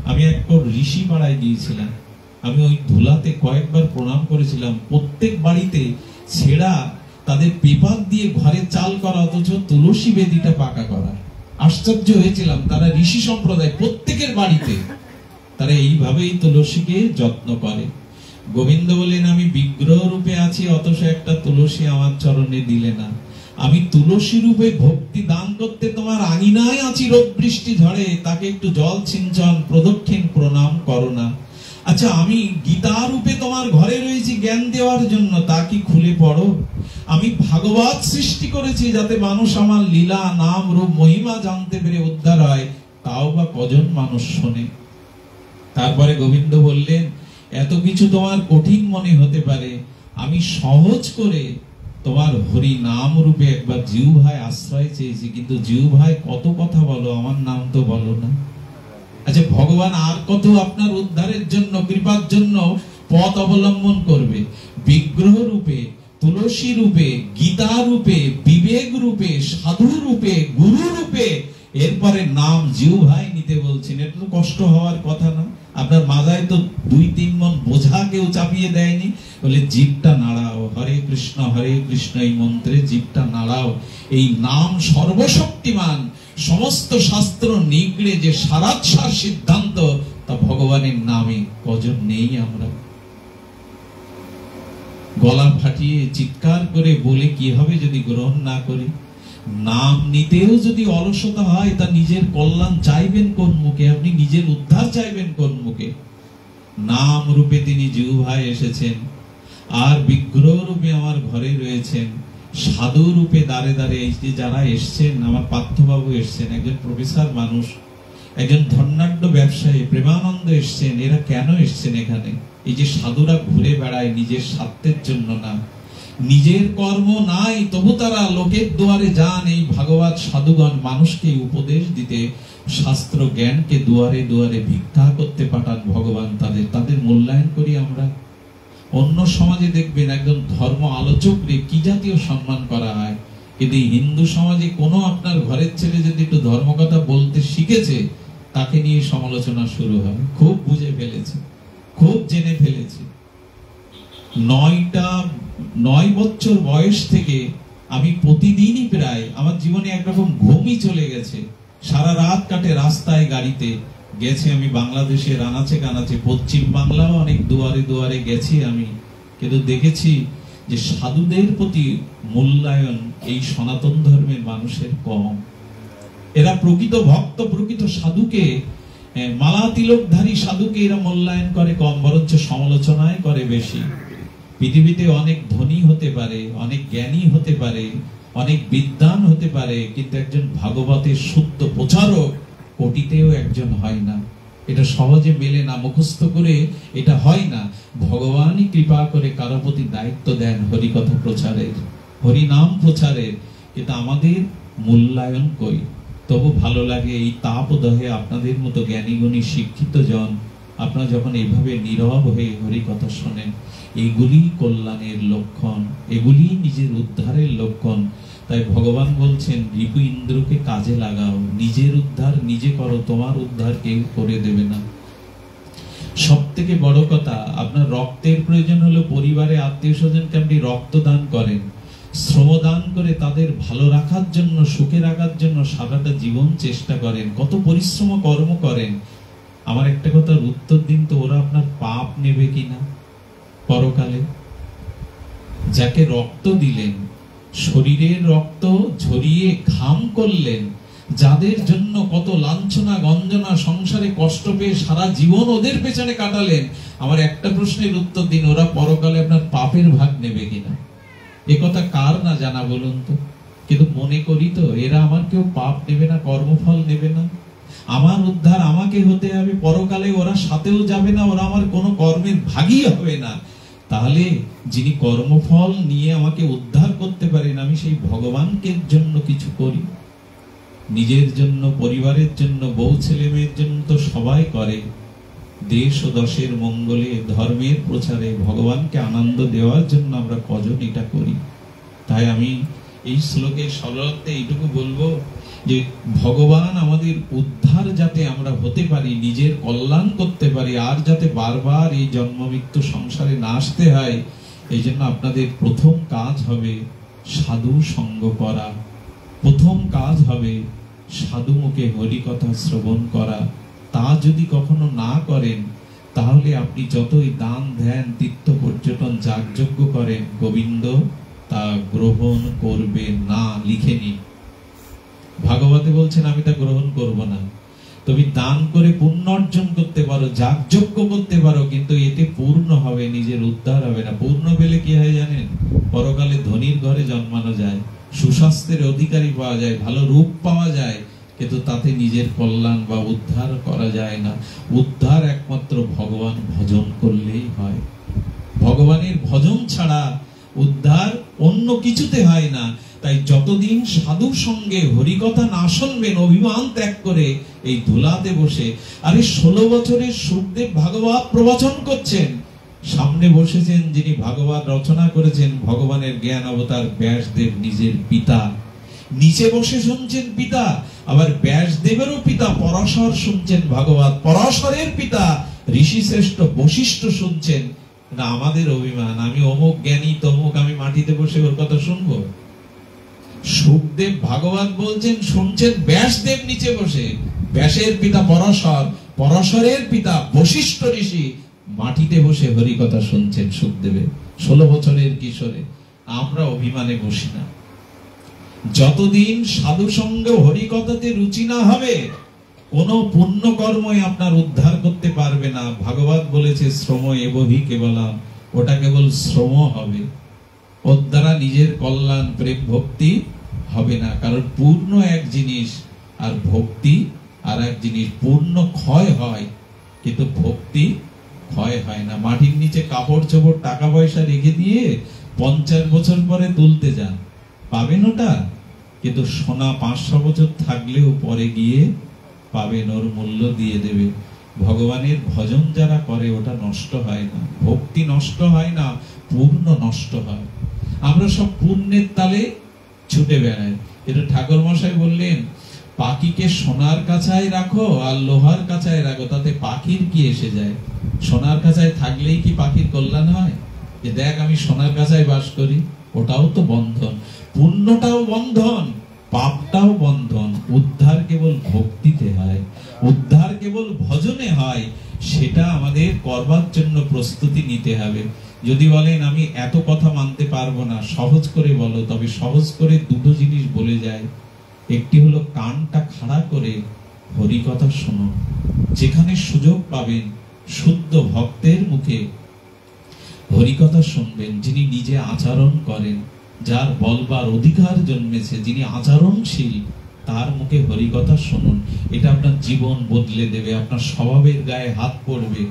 Speaker 1: আমি একবার ঋষি পাড়ায় গিয়েছিলাম। আমি ওই ধুলাতে কয়েকবার প্রণাম করেছিলাম। প্রত্যেক বাড়িতে ছেঁড়া তাদের পেপার দিয়ে ঘরে চাল করা, অথচ তুলসী বেদিটা পাকা করা। আশ্চর্য হয়েছিলাম। তারা ঋষি সম্প্রদায়, প্রত্যেকের বাড়িতে তারা এইভাবেই তুলসীকে যত্ন করে। গোবিন্দ বলেন, আমি বিগ্রহ রূপে আছি, অথচ একটা তুলসী আমার চরণে দিলে না। আমি তুলসী রূপে ভক্তি দান করতে তোমার আঙিনায় আছি, রোদ বৃষ্টি ঝড়ে, তাকে একটু জল সিঞ্চন, প্রদক্ষিণ, প্রণাম করো না। আচ্ছা, আমি গীতা রূপে তোমার ঘরে রয়েছি জ্ঞান দেওয়ার জন্য, তা কি খুলে পড়ো? আমি ভাগবত সৃষ্টি করেছি যাতে মানুষ আমার লীলা, নাম, রূপ, মহিমা জানতে পেরে উদ্ধার হয়, তাও বা কজন মানুষ শোনে? তারপরে গোবিন্দ বললেন, এত কিছু তোমার কঠিন মনে হতে পারে, আমি সহজ করে তোমার হরি নাম রূপে একবার জিহ্বায় আশ্রয় চেয়েছি, কিন্তু জিহ্বায় কত কথা বলো, আমার নাম তো বলো না। আচ্ছা, ভগবান আর কত আপনার উদ্ধারের জন্য, কৃপার জন্য পথ অবলম্বন করবে? বিগ্রহ রূপে, তুলসী রূপে, গীতা রূপে, বিবেক রূপে, সাধু রূপে, গুরু রূপে, এরপরে নাম জিহ্বায় নিতে বলছেন। এটা তো কষ্ট হওয়ার কথা না। আপনার মাথায় তো 2-3 মন বোঝা কেউ চাপিয়ে দেয়নি। বলে জিভটা নাড়াও, হরে কৃষ্ণ এই মন্ত্রে জিভটা নাড়াও। এই নাম সর্বশক্তিমান। সমস্ত শাস্ত্র নিগড়ে যে সারাৎসার সিদ্ধান্ত, তা ভগবানের নামে। কজন নেই আমরা? গলা ফাটিয়ে চিৎকার করে বলে কি হবে যদি গ্রহণ না করি? নাম নিতেও যদি অলসতা হয়, তা নিজের কল্যাণ চাইবেন কোন মুখে? আপনি নিজের উদ্ধার চাইবেন কোন মুখে? নাম রূপে তিনি জিহ্বায় এসেছেন, আর বিগ্রহ রূপে আমার ঘরে রয়েছেন, সাধু রূপে দাঁড়ে দাঁড়ে। এই যে যারা এসছেন, আমার পার্থবাবু এসছেন, একজন প্রফেসর মানুষ, একজন ধনাঢ্য ব্যবসায়ী, প্রেমানন্দ এসছেন। এরা কেন এসছেন এখানে? এই যে সাধুরা ঘুরে বেড়ায় নিজের স্বার্থের জন্য না, নিজের কর্ম নাই, তবু তারা লোকের দুয়ারে যান। এই ভাগবত সাধুগণ মানুষকে উপদেশ দিতে, শাস্ত্র জ্ঞানকে দুয়ারে দুয়ারে ভিক্ষা করতে পাঠান ভগবান। তাদের মূল্যায়ন করি আমরা। অন্য সমাজে দেখবেন একজন ধর্ম আলোচককে কি জাতীয় সম্মান করা হয়, কিন্তু হিন্দু সমাজে কোনো আপনার ঘরের ছেলে যদি একটু ধর্ম কথা বলতে শিখেছে, তাকে নিয়ে সমালোচনা শুরু হয়। খুব বুঝে ফেলেছে, খুব জেনে ফেলেছে। 9 বছর বয়স থেকে আমি প্রতিদিনই প্রায় আমার জীবনে একরকম ঘুমই চলে গেছে। সারা রাত কাটে রাস্তায়, গাড়িতে গেছি আমি। বাংলাদেশের আনাচে কানাচে, পশ্চিম বাংলাও অনেক দুয়ারে দুয়ারে গেছি আমি, কিন্তু দেখেছি যে সাধুদের প্রতি মূল্যায়ন এই সনাতন ধর্মের মানুষের কম। এরা প্রকৃত ভক্ত, প্রকৃত সাধুকে, মালা তিলকধারী সাধুকে এরা মূল্যায়ন করে কম, বরঞ্চ সমালোচনায় করে বেশি। পৃথিবীতে অনেক ধনী হতে পারে, অনেক জ্ঞানী হতে পারে, অনেক বিদ্বান হতে পারে, কিন্তু একজন ভাগবতের শুদ্ধ প্রচারক কোটিতেও একজন হয় না। এটা সহজে মেলে না, মুখস্থ করে এটা হয় না। ভগবানই কৃপা করে কারো প্রতি দায়িত্ব দেন হরিকথা প্রচারের, হরিনাম প্রচারের, কিন্তু আমাদের মূল্যায়ন কই। তবু ভালো লাগে এই তাপদহে আপনাদের মতো জ্ঞানীগুণী শিক্ষিত জন আপনারা যখন এইভাবে নীরব হয়ে হরিকথা শোনেন। এগুলি কল্যাণের লক্ষণ, এগুলি নিজের উদ্ধারের লক্ষণ। তাই ভগবান বলছেন, রিপু ইন্দ্রকে কাজে লাগাও, নিজের উদ্ধার নিজে করো, তোমার উদ্ধার কেউ করে দেবে না। সব থেকে বড় কথা, আপনার রক্তের প্রয়োজন হলো পরিবারে আত্মীয় স্বজনকে আপনি রক্তদান করেন, শ্রমদান করে তাদের ভালো রাখার জন্য, সুখে রাখার জন্য সারাটা জীবন চেষ্টা করেন, কত পরিশ্রম কর্ম করেন। আমার একটা কথার উত্তর দিন তো, ওরা আপনার পাপ নেবে কিনা পরকালে? যাকে রক্ত দিলেন, শরীরের রক্ত ঝরিয়ে ঘাম করলেন, যাদের জন্য কত লাঞ্ছনা গঞ্জনা সংসারে কষ্ট পেয়ে সারা জীবন ওদের পেছনে কাটালেন, আমার একটা প্রশ্নের উত্তর দিন, ওরা পরকালে আপনার পাপের ভাগ নেবে কিনা? এ কথা কার না জানা বলুন তো? কিন্তু মনে করি তো এরা আমার কেউ পাপ নেবে না, কর্মফল নেবে না। আমার উদ্ধার আমাকে হতে হবে, পরকালে ওরা সাথেও যাবে না, ওরা আমার কোনো কর্মের ভাগই হবে না। তাহলে যিনি কর্মফল নিয়ে আমাকে উদ্ধার করতে পারেন, আমি সেই ভগবানকে জন্য কিছু করি, নিজের জন্য, পরিবারের জন্য, বউ ছেলে মেয়ের জন্য তো সবাই করে। দেশ ও দশের মঙ্গলে, ধর্মের প্রচারে, ভগবানকে আনন্দ দেওয়ার জন্য আমরা কজন এটা করি? তাই আমি এই শ্লোকের সরলার্থে এইটুকু বলবো যে ভগবান আমাদের উদ্ধার যাতে আমরা হতে পারি, নিজের কল্যাণ করতে পারি, আর যাতে বারবার এই জন্ম মৃত্যু সংসারে না আসতে হয়, এই জন্য আপনাদের প্রথম কাজ হবে সাধু সঙ্গ করা, প্রথম কাজ হবে সাধু মুখে হরিকথা শ্রবণ করা। তা যদি কখনো না করেন, তাহলে আপনি যতই দান ধ্যান তীর্থ পর্যটন যাগযজ্ঞ করেন, গোবিন্দ তা গ্রহণ করবে না, লিখে নিন। ভাগবতে বলছেন আমি তা গ্রহণ করব না। তুমি দান করে পুণ্য অর্জন করতে পারো, যাগযজ্ঞ করতে পারো, কিন্তু এতে পূর্ণ হবে, নিজের উদ্ধার হবে না। পূর্ণ পেলে কি হয় জানেন? পরকালে ধনীর ঘরে জন্মানো যায়, সুস্বাস্থ্যের অধিকারী পাওয়া যায়, ভালো রূপ পাওয়া যায়, কিন্তু তাতে নিজের কল্যাণ বা উদ্ধার করা যায় না। উদ্ধার একমাত্র ভগবান ভজন করলেই হয়। ভগবানের ভজন ছাড়া উদ্ধার অন্য কিছুতে হয় না। তাই যতদিন সাধুর সঙ্গে হরিকথা না শুনবেন, অভিমান ত্যাগ করে এই ধুলাতে বসে, আরে 16 বছরের সুখদেব ভাগবত প্রবচন করছেন, সামনে বসেছেন যিনি ভাগবত রচনা করেছেন, ভগবানের জ্ঞান অবতার ব্যাসদেব নিজের পিতা, নিচে বসে শুনছেন পিতা। আবার ব্যাসদেবেরও পিতা পরাশর শুনছেন ভাগবত, পরাশরের পিতা ঋষি শ্রেষ্ঠ বশিষ্ঠ শুনছেন। না, আমাদের অভিমান, আমি অমুক জ্ঞানী তমুক, আমি মাটিতে বসে ওর কথা শুনবো? সুখদেব ভাগবত বলছেন, শুনছেন ব্যাসদেব নিচে বসে, ব্যাসের পিতা পরাশর, পরাশরের পিতা বশিষ্ঠ ঋষি মাটিতে বসে হরিকথা শুনছেন সুখদেবে, 16 বছরের কিশোরে। আমরা অভিমানে বসি না। যতদিন সাধু সঙ্গে হরিকথাতে রুচি না হবে, কোন পুণ্য কর্মই আপনার উদ্ধার করতে পারবে না। ভাগবত বলেছে শ্রম এবহি কেবলাম, ওটা কেবল শ্রম হবে, ওর দ্বারা নিজের কল্যাণ প্রেম ভক্তি হবে না। কারণ পূর্ণ এক জিনিস আর ভক্তি আর এক জিনিস। পূর্ণ ক্ষয় হয় কিন্তু ভক্তি ক্ষয় হয় না। মাটির নিচে কাপড় চোপড় টাকা পয়সা রেখে দিয়ে 50 বছর পরে তুলতে যান, পাবেন ওটা? কিন্তু সোনা 500 বছর থাকলেও পরে গিয়ে পাবেন, ওর মূল্য দিয়ে দেবে। ভগবানের ভজন যারা করে ওটা নষ্ট হয় না, ভক্তি নষ্ট হয় না, পূর্ণ নষ্ট হয়। আমরা সব পুণ্যের তালে ছুটে বেড়াই। এটা ঠাকুর মশাই বললেন, পাখিকে সোনার কাছায় রাখো আর লোহার কাছায় রাখো, তাতে পাখির কি এসে যায়? সোনার কাছায় থাকলেই কি পাখির কল্যাণ হয়? যে দেখ আমি সোনার কাছায় বাস করি, ওটাও তো বন্ধন। পুণ্যটাও বন্ধন, পাপটাও বন্ধন। উদ্ধার কেবল ভক্তিতে হয়, উদ্ধার কেবল ভজনে হয়। সেটা আমাদের করবার জন্য প্রস্তুতি নিতে হবে। যদি বলেন আমি এত কথা মানতে পারবো না, সহজ করে বলো। তবে সহজ করে দুটো জিনিস বলে যায়। একটি হলো কানটা খাড়া করে হরি কথা শুনুন। যেখানে সুযোগ পাবেন শুদ্ধ ভক্তের মুখে হরি কথা শুনবেন, যিনি নিজে আচরণ করেন, যার বলবার অধিকার জন্মেছে, যিনি আচরণশীল, তার মুখে হরি কথা শুনুন। এটা আপনার জীবন বদলে দেবে, আপনার স্বভাবের গায়ে হাত পড়বে।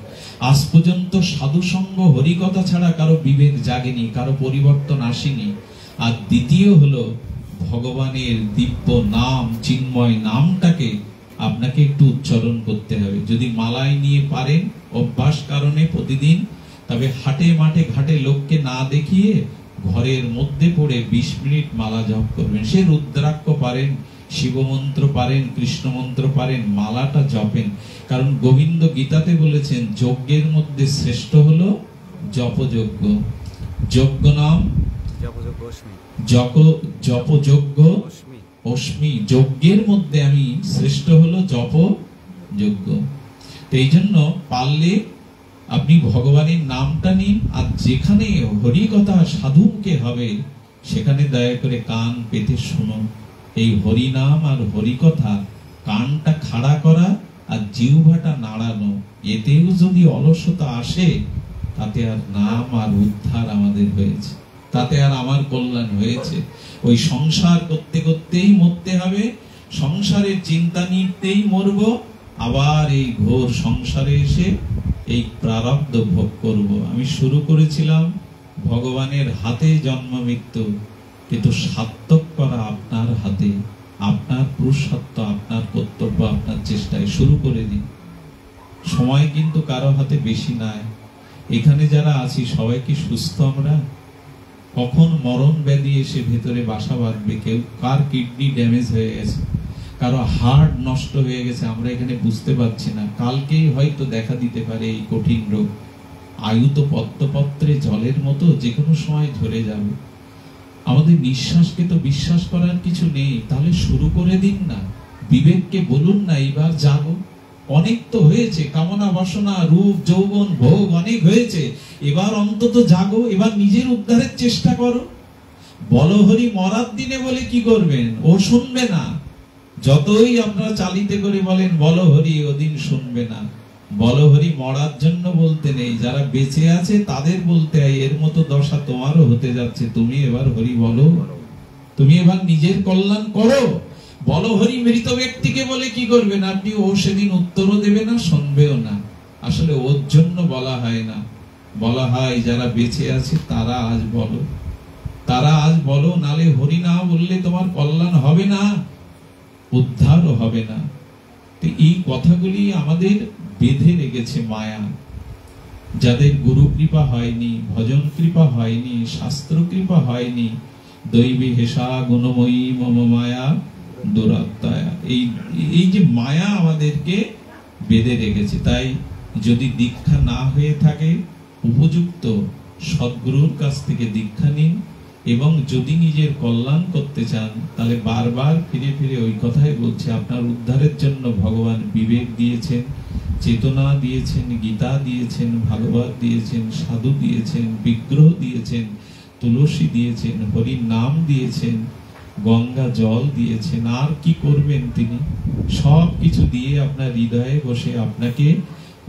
Speaker 1: আজ পর্যন্ত সাধু সঙ্গ হরি কথা ছাড়া কারো বিবেক জাগেনি, কারো পরিবর্তন আসেনি। আর দ্বিতীয় হলো ভগবানের দিব্য নাম, চিন্ময় নামটাকে আপনাকে একটু উচ্চারণ করতে হবে। যদি মালায় নিয়ে পারেন অভ্যাস কারণে প্রতিদিন, তবে হাটে মাঠে ঘাটে লোককে না দেখিয়ে ঘরের মধ্যে পড়ে 20 মিনিট মালা জপ করবেন। সে রুদ্রাক্ষ পারেন, শিব মন্ত্র পারেন, কৃষ্ণ মন্ত্র পারেন, মালাটা জপেন। কারণ গোবিন্দ গীতাতে বলেছেন যজ্ঞের মধ্যে শ্রেষ্ঠ হলো জপযজ্ঞ। যজ্ঞ নাম জপযজ্ঞ অস্মি, যজ্ঞের মধ্যে আমি শ্রেষ্ঠ হলো জপযজ্ঞ। এই জন্য পারলে আপনি ভগবানের নামটা নিন, আর যেখানে হরি কথা সাধুকে হবে সেখানে দয়া করে কান পেতে শুনুন। এই হরি নাম আর হরি কথা কানটা খাড়া করা আর জিহ্বাটা নাড়ানো, এতেও যদি অলসতা আসে তাতে আর নাম আর উদ্ধার আমাদের হয়েছে, তাতে আর আমার কল্যাণ হয়েছে। ওই সংসার করতে করতেই মরতে হবে, সংসারের চিন্তা নিতেই মরব, আবার এই ঘোর সংসারে এসে এই প্রারব্ধ ভোগ করব। আমি শুরু করেছিলাম ভগবানের হাতে জন্ম মৃত্যু, কিন্তু সার্থক করা আপনার হাতে। আপনার পুরুষার্থ, আপনার কর্তব্য, আপনার চেষ্টায় শুরু করে দিন। সময় কিন্তু কারো হাতে বেশি নাই। এখানে যারা আছি সবাই কি সুস্থ? আমরা কখন মরণ ব্যাধি এসে ভেতরে বাসা বাঁধবে? কেউ কার কিডনি ড্যামেজ হয়ে গেছে, কারো হার্ট নষ্ট হয়ে গেছে, আমরা এখানে বুঝতে পারছি না। কালকেই হয়তো দেখা দিতে পারে এই কঠিন রোগ। আয়ু তো পত্রপত্রে জলের মতো, যে কোনো সময় ঝরে যাবে। আমাদের নিঃশ্বাসকে তো বিশ্বাস করার কিছু নেই। তাহলে শুরু করে দিন না, বিবেককে বলুন না এবার জাগো। অনেক তো হয়েছে, কামনা বাসনা রূপ যৌবন ভোগ অনেক হয়েছে, এবার অন্তত জাগো, এবার নিজের উদ্ধারের চেষ্টা করো। বলহরি মরার দিনে বলে কি করবেন? ও শুনবে না। যতই আপনারা চালিতে করে বলেন বলহরি, ওদিন শুনবে না। বলহরি মরার জন্য বলতে নেই, যারা বেঁচে আছে তাদের বলতে হয় এর মতো দশা তোমারও হতে যাচ্ছে, তুমি এবার হরি বলো, তুমি এবার নিজের কল্যাণ করো। বলহরি মৃত ব্যক্তিকে বলে কি করবেন আপনি? ও সেদিন উত্তরও দেবে না, শুনবেও না। আসলে ওর জন্য বলা হয় না, বলা হয় যারা বেঁচে আছে তারা আজ বলো, তারা আজ বলো। নালে হরি না বললে তোমার কল্যাণ হবে না, উদ্ধারও হবে না। তো এই কথাগুলি আমাদের বেঁধে রেখেছে মায়া। যাদের গুরু কৃপা হয়নি, ভজন কৃপা হয়নি, শাস্ত্র কৃপা হয়নি, দৈবী হেসা গুণময়ী মম মায়া দুরাত্মায়া, এই যে মায়া আমাদেরকে বেঁধে রেখেছে। তাই যদি দীক্ষা না হয়ে থাকে, উপযুক্ত সদ্গুরুর কাছ থেকে দীক্ষা নিন। এবং যদি নিজের কল্যাণ করতে চান, তাহলে বারবার ফিরে ফিরে ওই কথাই বলছে, আপনার উদ্ধারের জন্য ভগবান বিবেক দিয়েছেন, চেতনা দিয়েছেন, গীতা দিয়েছেন, ভাগবত দিয়েছেন, সাধু দিয়েছেন, বিগ্রহ দিয়েছেন, তুলসী দিয়েছেন, হরির নাম দিয়েছেন, গঙ্গা জল দিয়েছেন। আর কি করবেন তিনি? সব কিছু দিয়ে আপনার হৃদয়ে বসে আপনাকে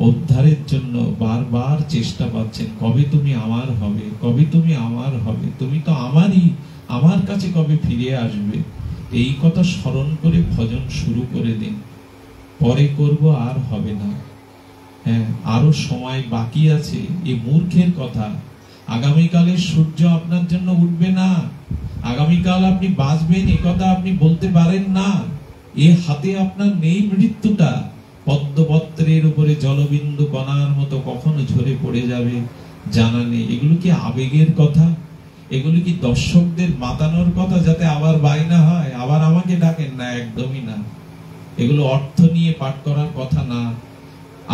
Speaker 1: উদ্ধারের জন্য বারবার চেষ্টা পাচ্ছেন। কবে তুমি আমার হবে, কবে তুমি আমার হবে, তুমি তো আমারই, আমার কাছে কবে ফিরে আসবে? এই কথা স্মরণ করে ভজন শুরু করে দিন। পরে করব আর হবে না, হ্যাঁ আরো সময় বাকি আছে। এই মূর্খের কথা, আগামীকালের সূর্য আপনার জন্য উঠবে না, আগামীকাল আপনি বাঁচবেন এ কথা আপনি বলতে পারেন না। এ হাতে আপনার নেই মৃত্যুটা। পদ্মপত্রের উপরে জলবিন্দু কণার মতো কখনো ঝরে পড়ে যাবে জানা নেই। এগুলো কি আবেগের কথা? এগুলো কি দর্শকদের মাতানোর কথা যাতে আবার বায়না হয়, আবার আমাকে ডাকেন? না, একদমই না। এগুলো অর্থ নিয়ে পাঠ করার কথা না,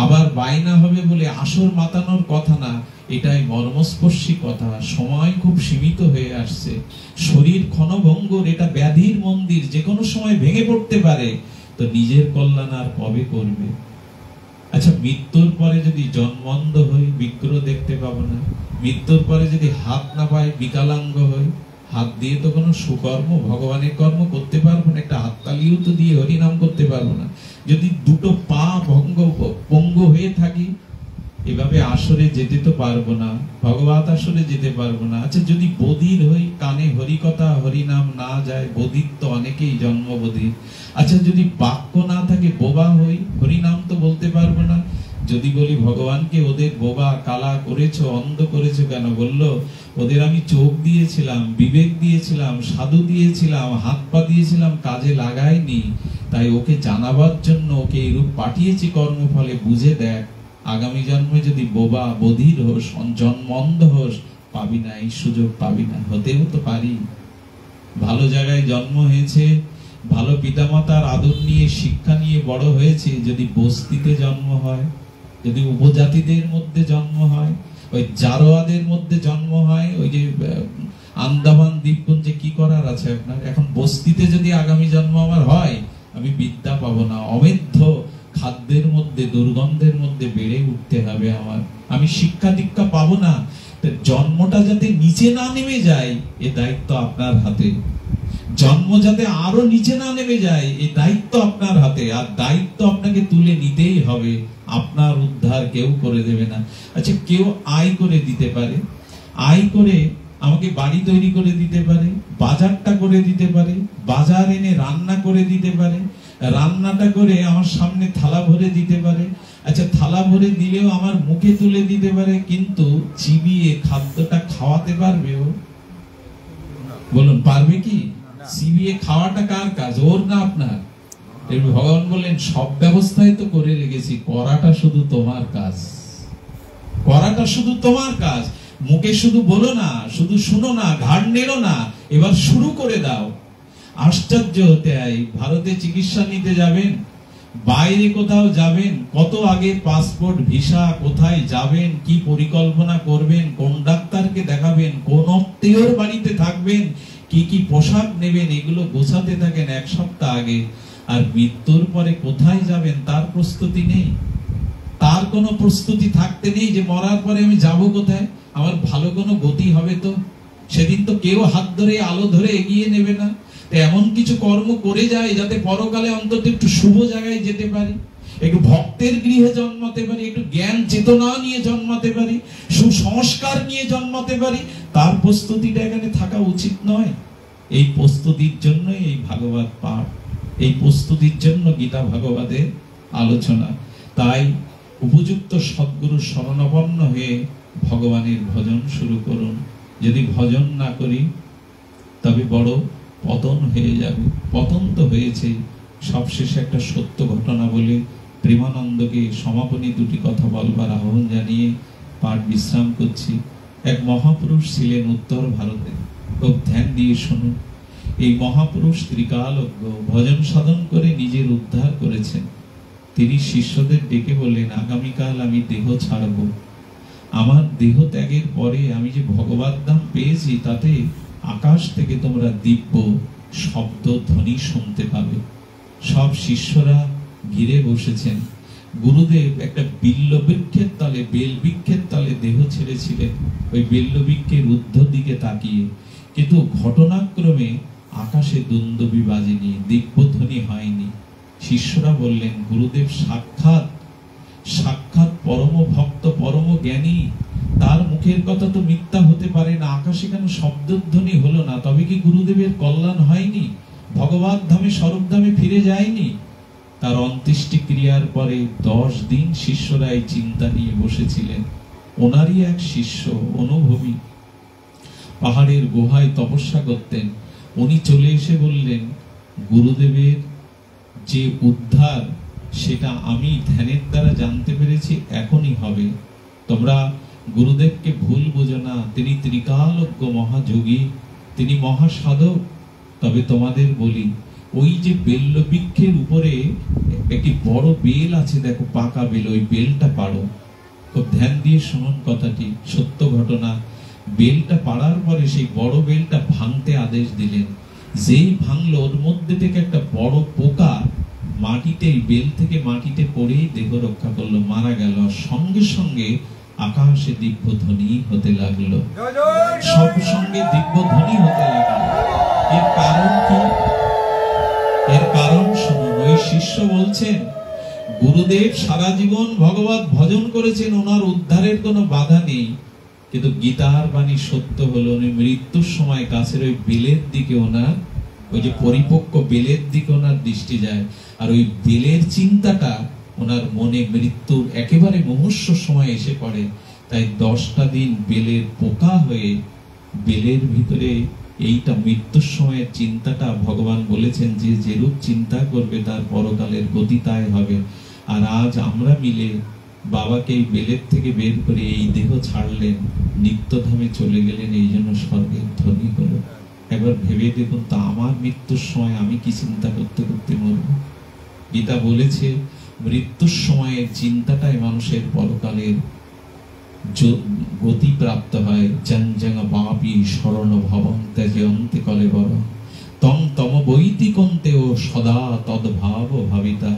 Speaker 1: আবার বায়না হবে বলে আসর মাতানোর কথা না। এটাই মর্মস্পর্শী কথা। সময় খুব সীমিত হয়ে আসছে, শরীর ক্ষণভঙ্গুর, এটা ব্যাধির মন্দির, যে কোনো সময় ভেঙে পড়তে পারে। তো নিজের কল্যাণ আর কবে করবে? আচ্ছা, মৃত্যুর পরে যদি জন্মন্ধ হই, বিগ্রহ দেখতে পাবো না। মৃত্যুর পরে যদি হাত না পাই, বিকলাঙ্গ হই, হাত দিয়ে তো কোনো সুকর্ম, ভগবানের কর্ম করতে পারবো না। একটা হাততালিও তো দিয়ে হরিনাম করতে পারবো না। যদি দুটো পা পঙ্গু হয়ে থাকি, এভাবে আসরে যেতে তো পারবো না, ভগবত আসরে যেতে পারবো না। আচ্ছা, যদি বধির হই, কানে হরিকথা হরিনাম না যায়, বধির তো অনেকেই জন্ম বধির। আচ্ছা, যদি বাক্য না থাকে, বোবা হই, হরিনাম তো বলতে পারবো না। যদি বলি ভগবানকে ওদের বোবা কালা করেছো, অন্ধ করেছো কেন? বললো, ওদের আমি চোখ দিয়েছিলাম, বিবেক দিয়েছিলাম, সাধু দিয়েছিলাম, হাত পা দিয়েছিলাম, কাজে লাগাইনি। তাই ওকে জানাবার জন্য ওকে এরূপ পাঠিয়েছি কর্মফলে, বুঝে দেখ। আগামী জন্মে যদি বোবা বধির হোস, জন্ম অন্ধ হোস, পাবি না, এই সুযোগ পাবি না। হতেও তো পারি। ভালো জায়গায় জন্ম হয়েছে, ভালো পিতামাতার আদর নিয়ে শিক্ষা নিয়ে বড় হয়েছে। যদি বস্তিতে জন্ম হয়, যদি উপজাতিদের মধ্যে জন্ম হয়, ওই জারোয়াদের মধ্যে জন্ম হয়, ওই যে আন্দামান দ্বীপপুঞ্জে কি করার আছে আপনার? এখন বস্তিতে যদি আগামী জন্ম আমার হয়, আমি বিদ্যা পাবো না, অমেধ্য খাদ্যের মধ্যে, দুর্গন্ধের মধ্যে বেড়ে উঠতে হবে আমার, আমি শিক্ষা দীক্ষা পাবো না। জন্মটা যাতে নিচে না নেমে যায়, এ দায়িত্ব আপনার হাতে। জন্ম যাতে আরো নিচে না নেমে যায়, এই দায়িত্ব আপনার হাতে। আর দায়িত্ব আপনাকে তুলে নিতেই হবে, আপনার উদ্ধার কেউ করে দেবে না। আচ্ছা, কেউ আয় করে দিতে পারে, আয় করে আমাকে বাড়ি তৈরি করে দিতে পারে, বাজারটা করে দিতে পারে, বাজার এনে রান্না করে দিতে পারে, রান্নাটা করে আমার সামনে থালা ভরে দিতে পারে। আচ্ছা, থালা ভরে দিলেও আমার মুখে তুলে দিতে পারে, কিন্তু চিবিয়ে খাদ্যটা খাওয়াতে পারবে ও? বলুন, পারবে কি? চিবিয়ে খাওয়াটা কার কাজ? ওর না আপনার? ভগবান বললেন, সব ব্যবস্থাই তো করে রেখেছি, করাটা শুধু তোমার কাজ, করাটা শুধু তোমার কাজ। মুখে শুধু বলো না, শুধু শুনো না, ঘাড় নেড়ো না, এবার শুরু করে দাও। আশ্চর্য হতে হয়, ভারতে চিকিৎসা নিতে যাবেন, বাইরে কোথাও যাবেন, কত আগে পাসপোর্ট ভিসা, কোথায় যাবেন, কি পরিকল্পনা করবেন, কোন ডাক্তারকে দেখাবেন, কোন আত্মীয়র বাড়িতে থাকবেন, কি কি পোশাক নেবেন, এগুলো গোছাতে থাকেন এক সপ্তাহ আগে। আর মৃত্যুর পরে কোথায় যাবেন তার প্রস্তুতি নেই, তার কোনো প্রস্তুতি থাকতে নেই যে মরার পরে আমি যাব কোথায়, আমার ভালো কোনো গতি হবে তো? সেদিন তো কেউ হাত ধরে আলো ধরে এগিয়ে নেবে না। এমন কিছু কর্ম করে যায় যাতে পরকালে অন্তত একটু শুভ জায়গায় যেতে পারি, একটু ভক্তের গৃহে জন্মাতে পারি, একটু জ্ঞান চেতনা নিয়ে জন্মাতে পারি, সুসংস্কার নিয়ে জন্মাতে পারি। তার প্রস্তুতিটা এখানে থাকা উচিত নয়? এই প্রস্তুতির জন্যই এই ভাগবত পাঠ, এই প্রস্তুতির জন্য গীতা ভাগবতের আলোচনা। তাই উপযুক্ত সদ্গুরুর শরণাপন্ন হয়ে ভগবানের ভজন শুরু করুন। যদি ভজন না করি তবে বড় পতন হয়ে যাবে। পতন তো হয়েছে। সবশেষে একটা সত্য ঘটনা বলে প্রেমানন্দকে সমাপনী দুটি কথা বলবার আহ্বান জানিয়ে পাঠ বিশ্রাম করছি। এক মহাপুরুষ ছিলেন উত্তর ভারতে, খুব ধ্যান দিয়ে শুনুন। এই মহাপুরুষ ত্রিকালজ্ঞ, ভজন সাধন করে নিজের উদ্ধার করেছেন। তিনি শিষ্যদের ডেকে বললেন, আগামীকাল আমি দেহ ছাড়ব। আমার দেহ ত্যাগের পরে আমি যে ভগবত ধাম পেয়েছি, তাতে আকাশ থেকে তোমরা দিব্য শব্দ ধ্বনি শুনতে পাবে। সব শিষ্যরা ঘিরে বসেছেন। গুরুদেব একটা বিল্ল বৃক্ষের তলে, বেল বৃক্ষের তলে দেহ ছেড়েছিলেন, ওই বেল্ল বৃক্ষের ঊর্ধ্ব দিকে তাকিয়ে। কিন্তু ঘটনাক্রমে আকাশে দুন্দুবি বাজেনি, দিব্য ধ্বনি হয়নি। শিষ্যরা বললেন, গুরুদেব সাক্ষাৎ সাক্ষাৎ পরম ভক্ত, পরম জ্ঞানী, তার মুখের কথা তো মিথ্যা হতে পারে না, আকাশে কেন শব্দধ্বনি হলো না? তবে কি গুরুদেবের কল্যাণ হয়নি? ভগবত ধামে স্বরূপ ধামে ফিরে যায়নি? তার অন্ত্যেষ্টি ক্রিয়ার পরে 10 দিন শিষ্যরা এই চিন্তা নিয়ে বসেছিলেন। ওনারই এক শিষ্য অনুভবী পাহাড়ের গুহায় তপস্যা করতেন। উনি চলে এসে বললেন, গুরুদেবের যে উদ্ধার সেটা আমি ধ্যানের দ্বারা জানতে পেরেছি, এখনই হবে। তোমরা গুরুদেবকে ভুল বোঝো না, তিনি ত্রিকালজ্ঞ মহাযোগী, তিনি মহাসাধক। তবে তোমাদের বলি, ওই যে বেল্ল বৃক্ষের উপরে একটি বড় বেল আছে, দেখো পাকা বেল, ওই বেলটা পাড়ো। খুব ধ্যান দিয়ে শুনুন কথাটি, সত্য ঘটনা। বেলটা পাড়ার পরে সেই বড় বেলটা ভাঙতে আদেশ দিলেন। যেই ভাঙলো, ওর মধ্যে থেকে একটা বড় পোকা মাটিতে, বেল থেকে মাটিতে পড়েই দেহ রক্ষা করলো, মারা গেল। সঙ্গে সঙ্গে আকাশে দিব্য ধ্বনি হতে লাগলো, সব সঙ্গে দিব্য ধ্বনি হতে লাগলো। এর কারণ কি? এর কারণ শুনুন। ওই শিষ্য বলছেন, গুরুদেব সারা জীবন ভগবত ভজন করেছেন, ওনার উদ্ধারের কোনো বাধা নেই। কিন্তু গীতার বাণী সত্য হলো, উনি মৃত্যুর সময় গাছের ওই বেলের দিকে, ওনার ওই যে পরিপক্ক বেলের দিকে ওনার দৃষ্টি যায়। আর ওই বেলের চিন্তাটা ওনার মনে মৃত্যুর একেবারে মুমূর্ষ সময় এসে পড়ে। তাই 10টা দিন বেলের পোকা হয়ে, বেলের ভিতরে এইটা মৃত্যুর সময়ের চিন্তাটা ভগবান বলেছেন যে যেরূপ চিন্তা করবে তার পরকালের গতি তাই হবে। আর আজ আমরা মিলে বাবাকে এই বেলের থেকে বের করে এই দেহ ছাড়লেন, নিত্যধামে চলে গেলেন, এই জন্য স্বর্গের ধ্বনি হলো। একবার ভেবে দেখুন তা, আমার মৃত্যুর সময় আমি কি চিন্তা করতে করতে মরব? গীতা বলেছে মৃত্যুর সময়ের চিন্তাটাই মানুষের পরকালের গতি প্রাপ্ত হয়। জঞ্জং বাপি শরণ ভবং ত্যাজে অন্তে কলে বর তং তম বৈতিকন্তেও সদা তদ্ভাব ভাবিতা।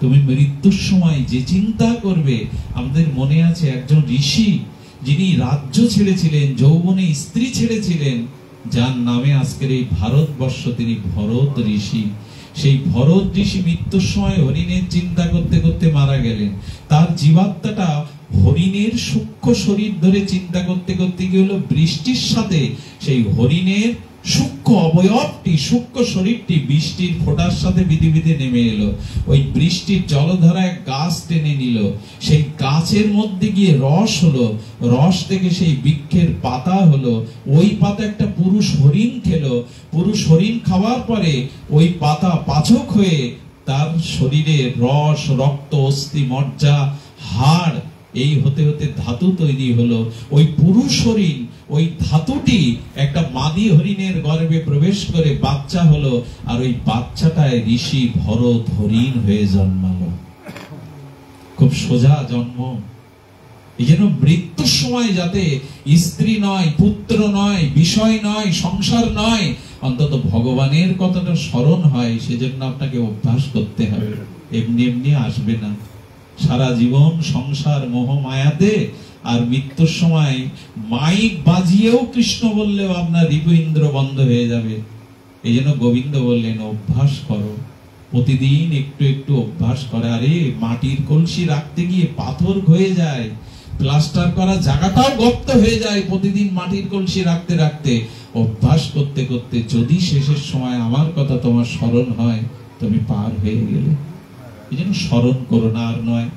Speaker 1: তুমি মৃত্যুর সময় যে চিন্তা করবে, আমাদের মনে আছে একজন ঋষি যিনি রাজ্য ছেড়েছিলেন, যৌবনে স্ত্রী ছেড়েছিলেন, যার নামে আজকের এই ভারতবর্ষ, তিনি ভরত ঋষি। সেই ভরত ঋষি মৃত্যুর সময় হরিণের চিন্তা করতে করতে মারা গেলেন। তার জীবাত্মাটা হরিণের সূক্ষ্ম শরীর ধরে চিন্তা করতে করতে কি হলো, বৃষ্টির সাথে সেই হরিণের সূক্ষ্ম অবয়বটি, সূক্ষ্ম শরীরটি বৃষ্টির ফোঁটার সাথে বিধি বিধি নেমে এলো। ওই বৃষ্টির জলধারায় গাছ টেনে নিল, সেই গাছের মধ্যে গিয়ে রস হলো, রস থেকে সেই বৃক্ষের পাতা হলো। ওই পাতা একটা পুরুষ হরিণ খেলো, পুরুষ হরিণ খাওয়ার পরে ওই পাতা পাচক হয়ে তার শরীরে রস, রক্ত, অস্থি, মজ্জা, হাড়, এই হতে হতে ধাতু তৈরি হলো। ওই পুরুষ হরিণ, ওই ধাতুটি একটা মাদি হরিণের গর্ভে প্রবেশ করে বাচ্চা হলো, আর ওই বাচ্চাটায় ঋষি ভরত হরিণ হয়ে জন্মালো। খুব সোজা জন্ম। এই জন্য মৃত্যুর সময় যাতে স্ত্রী নয়, পুত্র নয়, বিষয় নয়, সংসার নয়, অন্তত ভগবানের কথাটা স্মরণ হয়, সেজন্য আপনাকে অভ্যাস করতে হবে। এমনি এমনি আসবে না। সারা জীবন সংসার মোহ মায়াতে, আর মৃত্যুর সময় মাইক বাজিয়েও কৃষ্ণ বললেও আপনার রিপু ইন্দ্র বন্ধ হয়ে যাবে। এই জন্য গোবিন্দ বললেন, অভ্যাস করো, প্রতিদিন একটু একটু অভ্যাস করে। আরে মাটির কলসি রাখতে গিয়ে পাথর হয়ে যায়, প্লাস্টার করা জায়গাটাও গর্ত হয়ে যায়, প্রতিদিন মাটির কলসি রাখতে রাখতে, অভ্যাস করতে করতে যদি শেষের সময় আমার কথা তোমার স্মরণ হয়, তুমি পার হয়ে গেলে। এই জন্য স্মরণ করো না, আর নয়।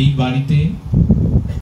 Speaker 1: এই বাড়িতে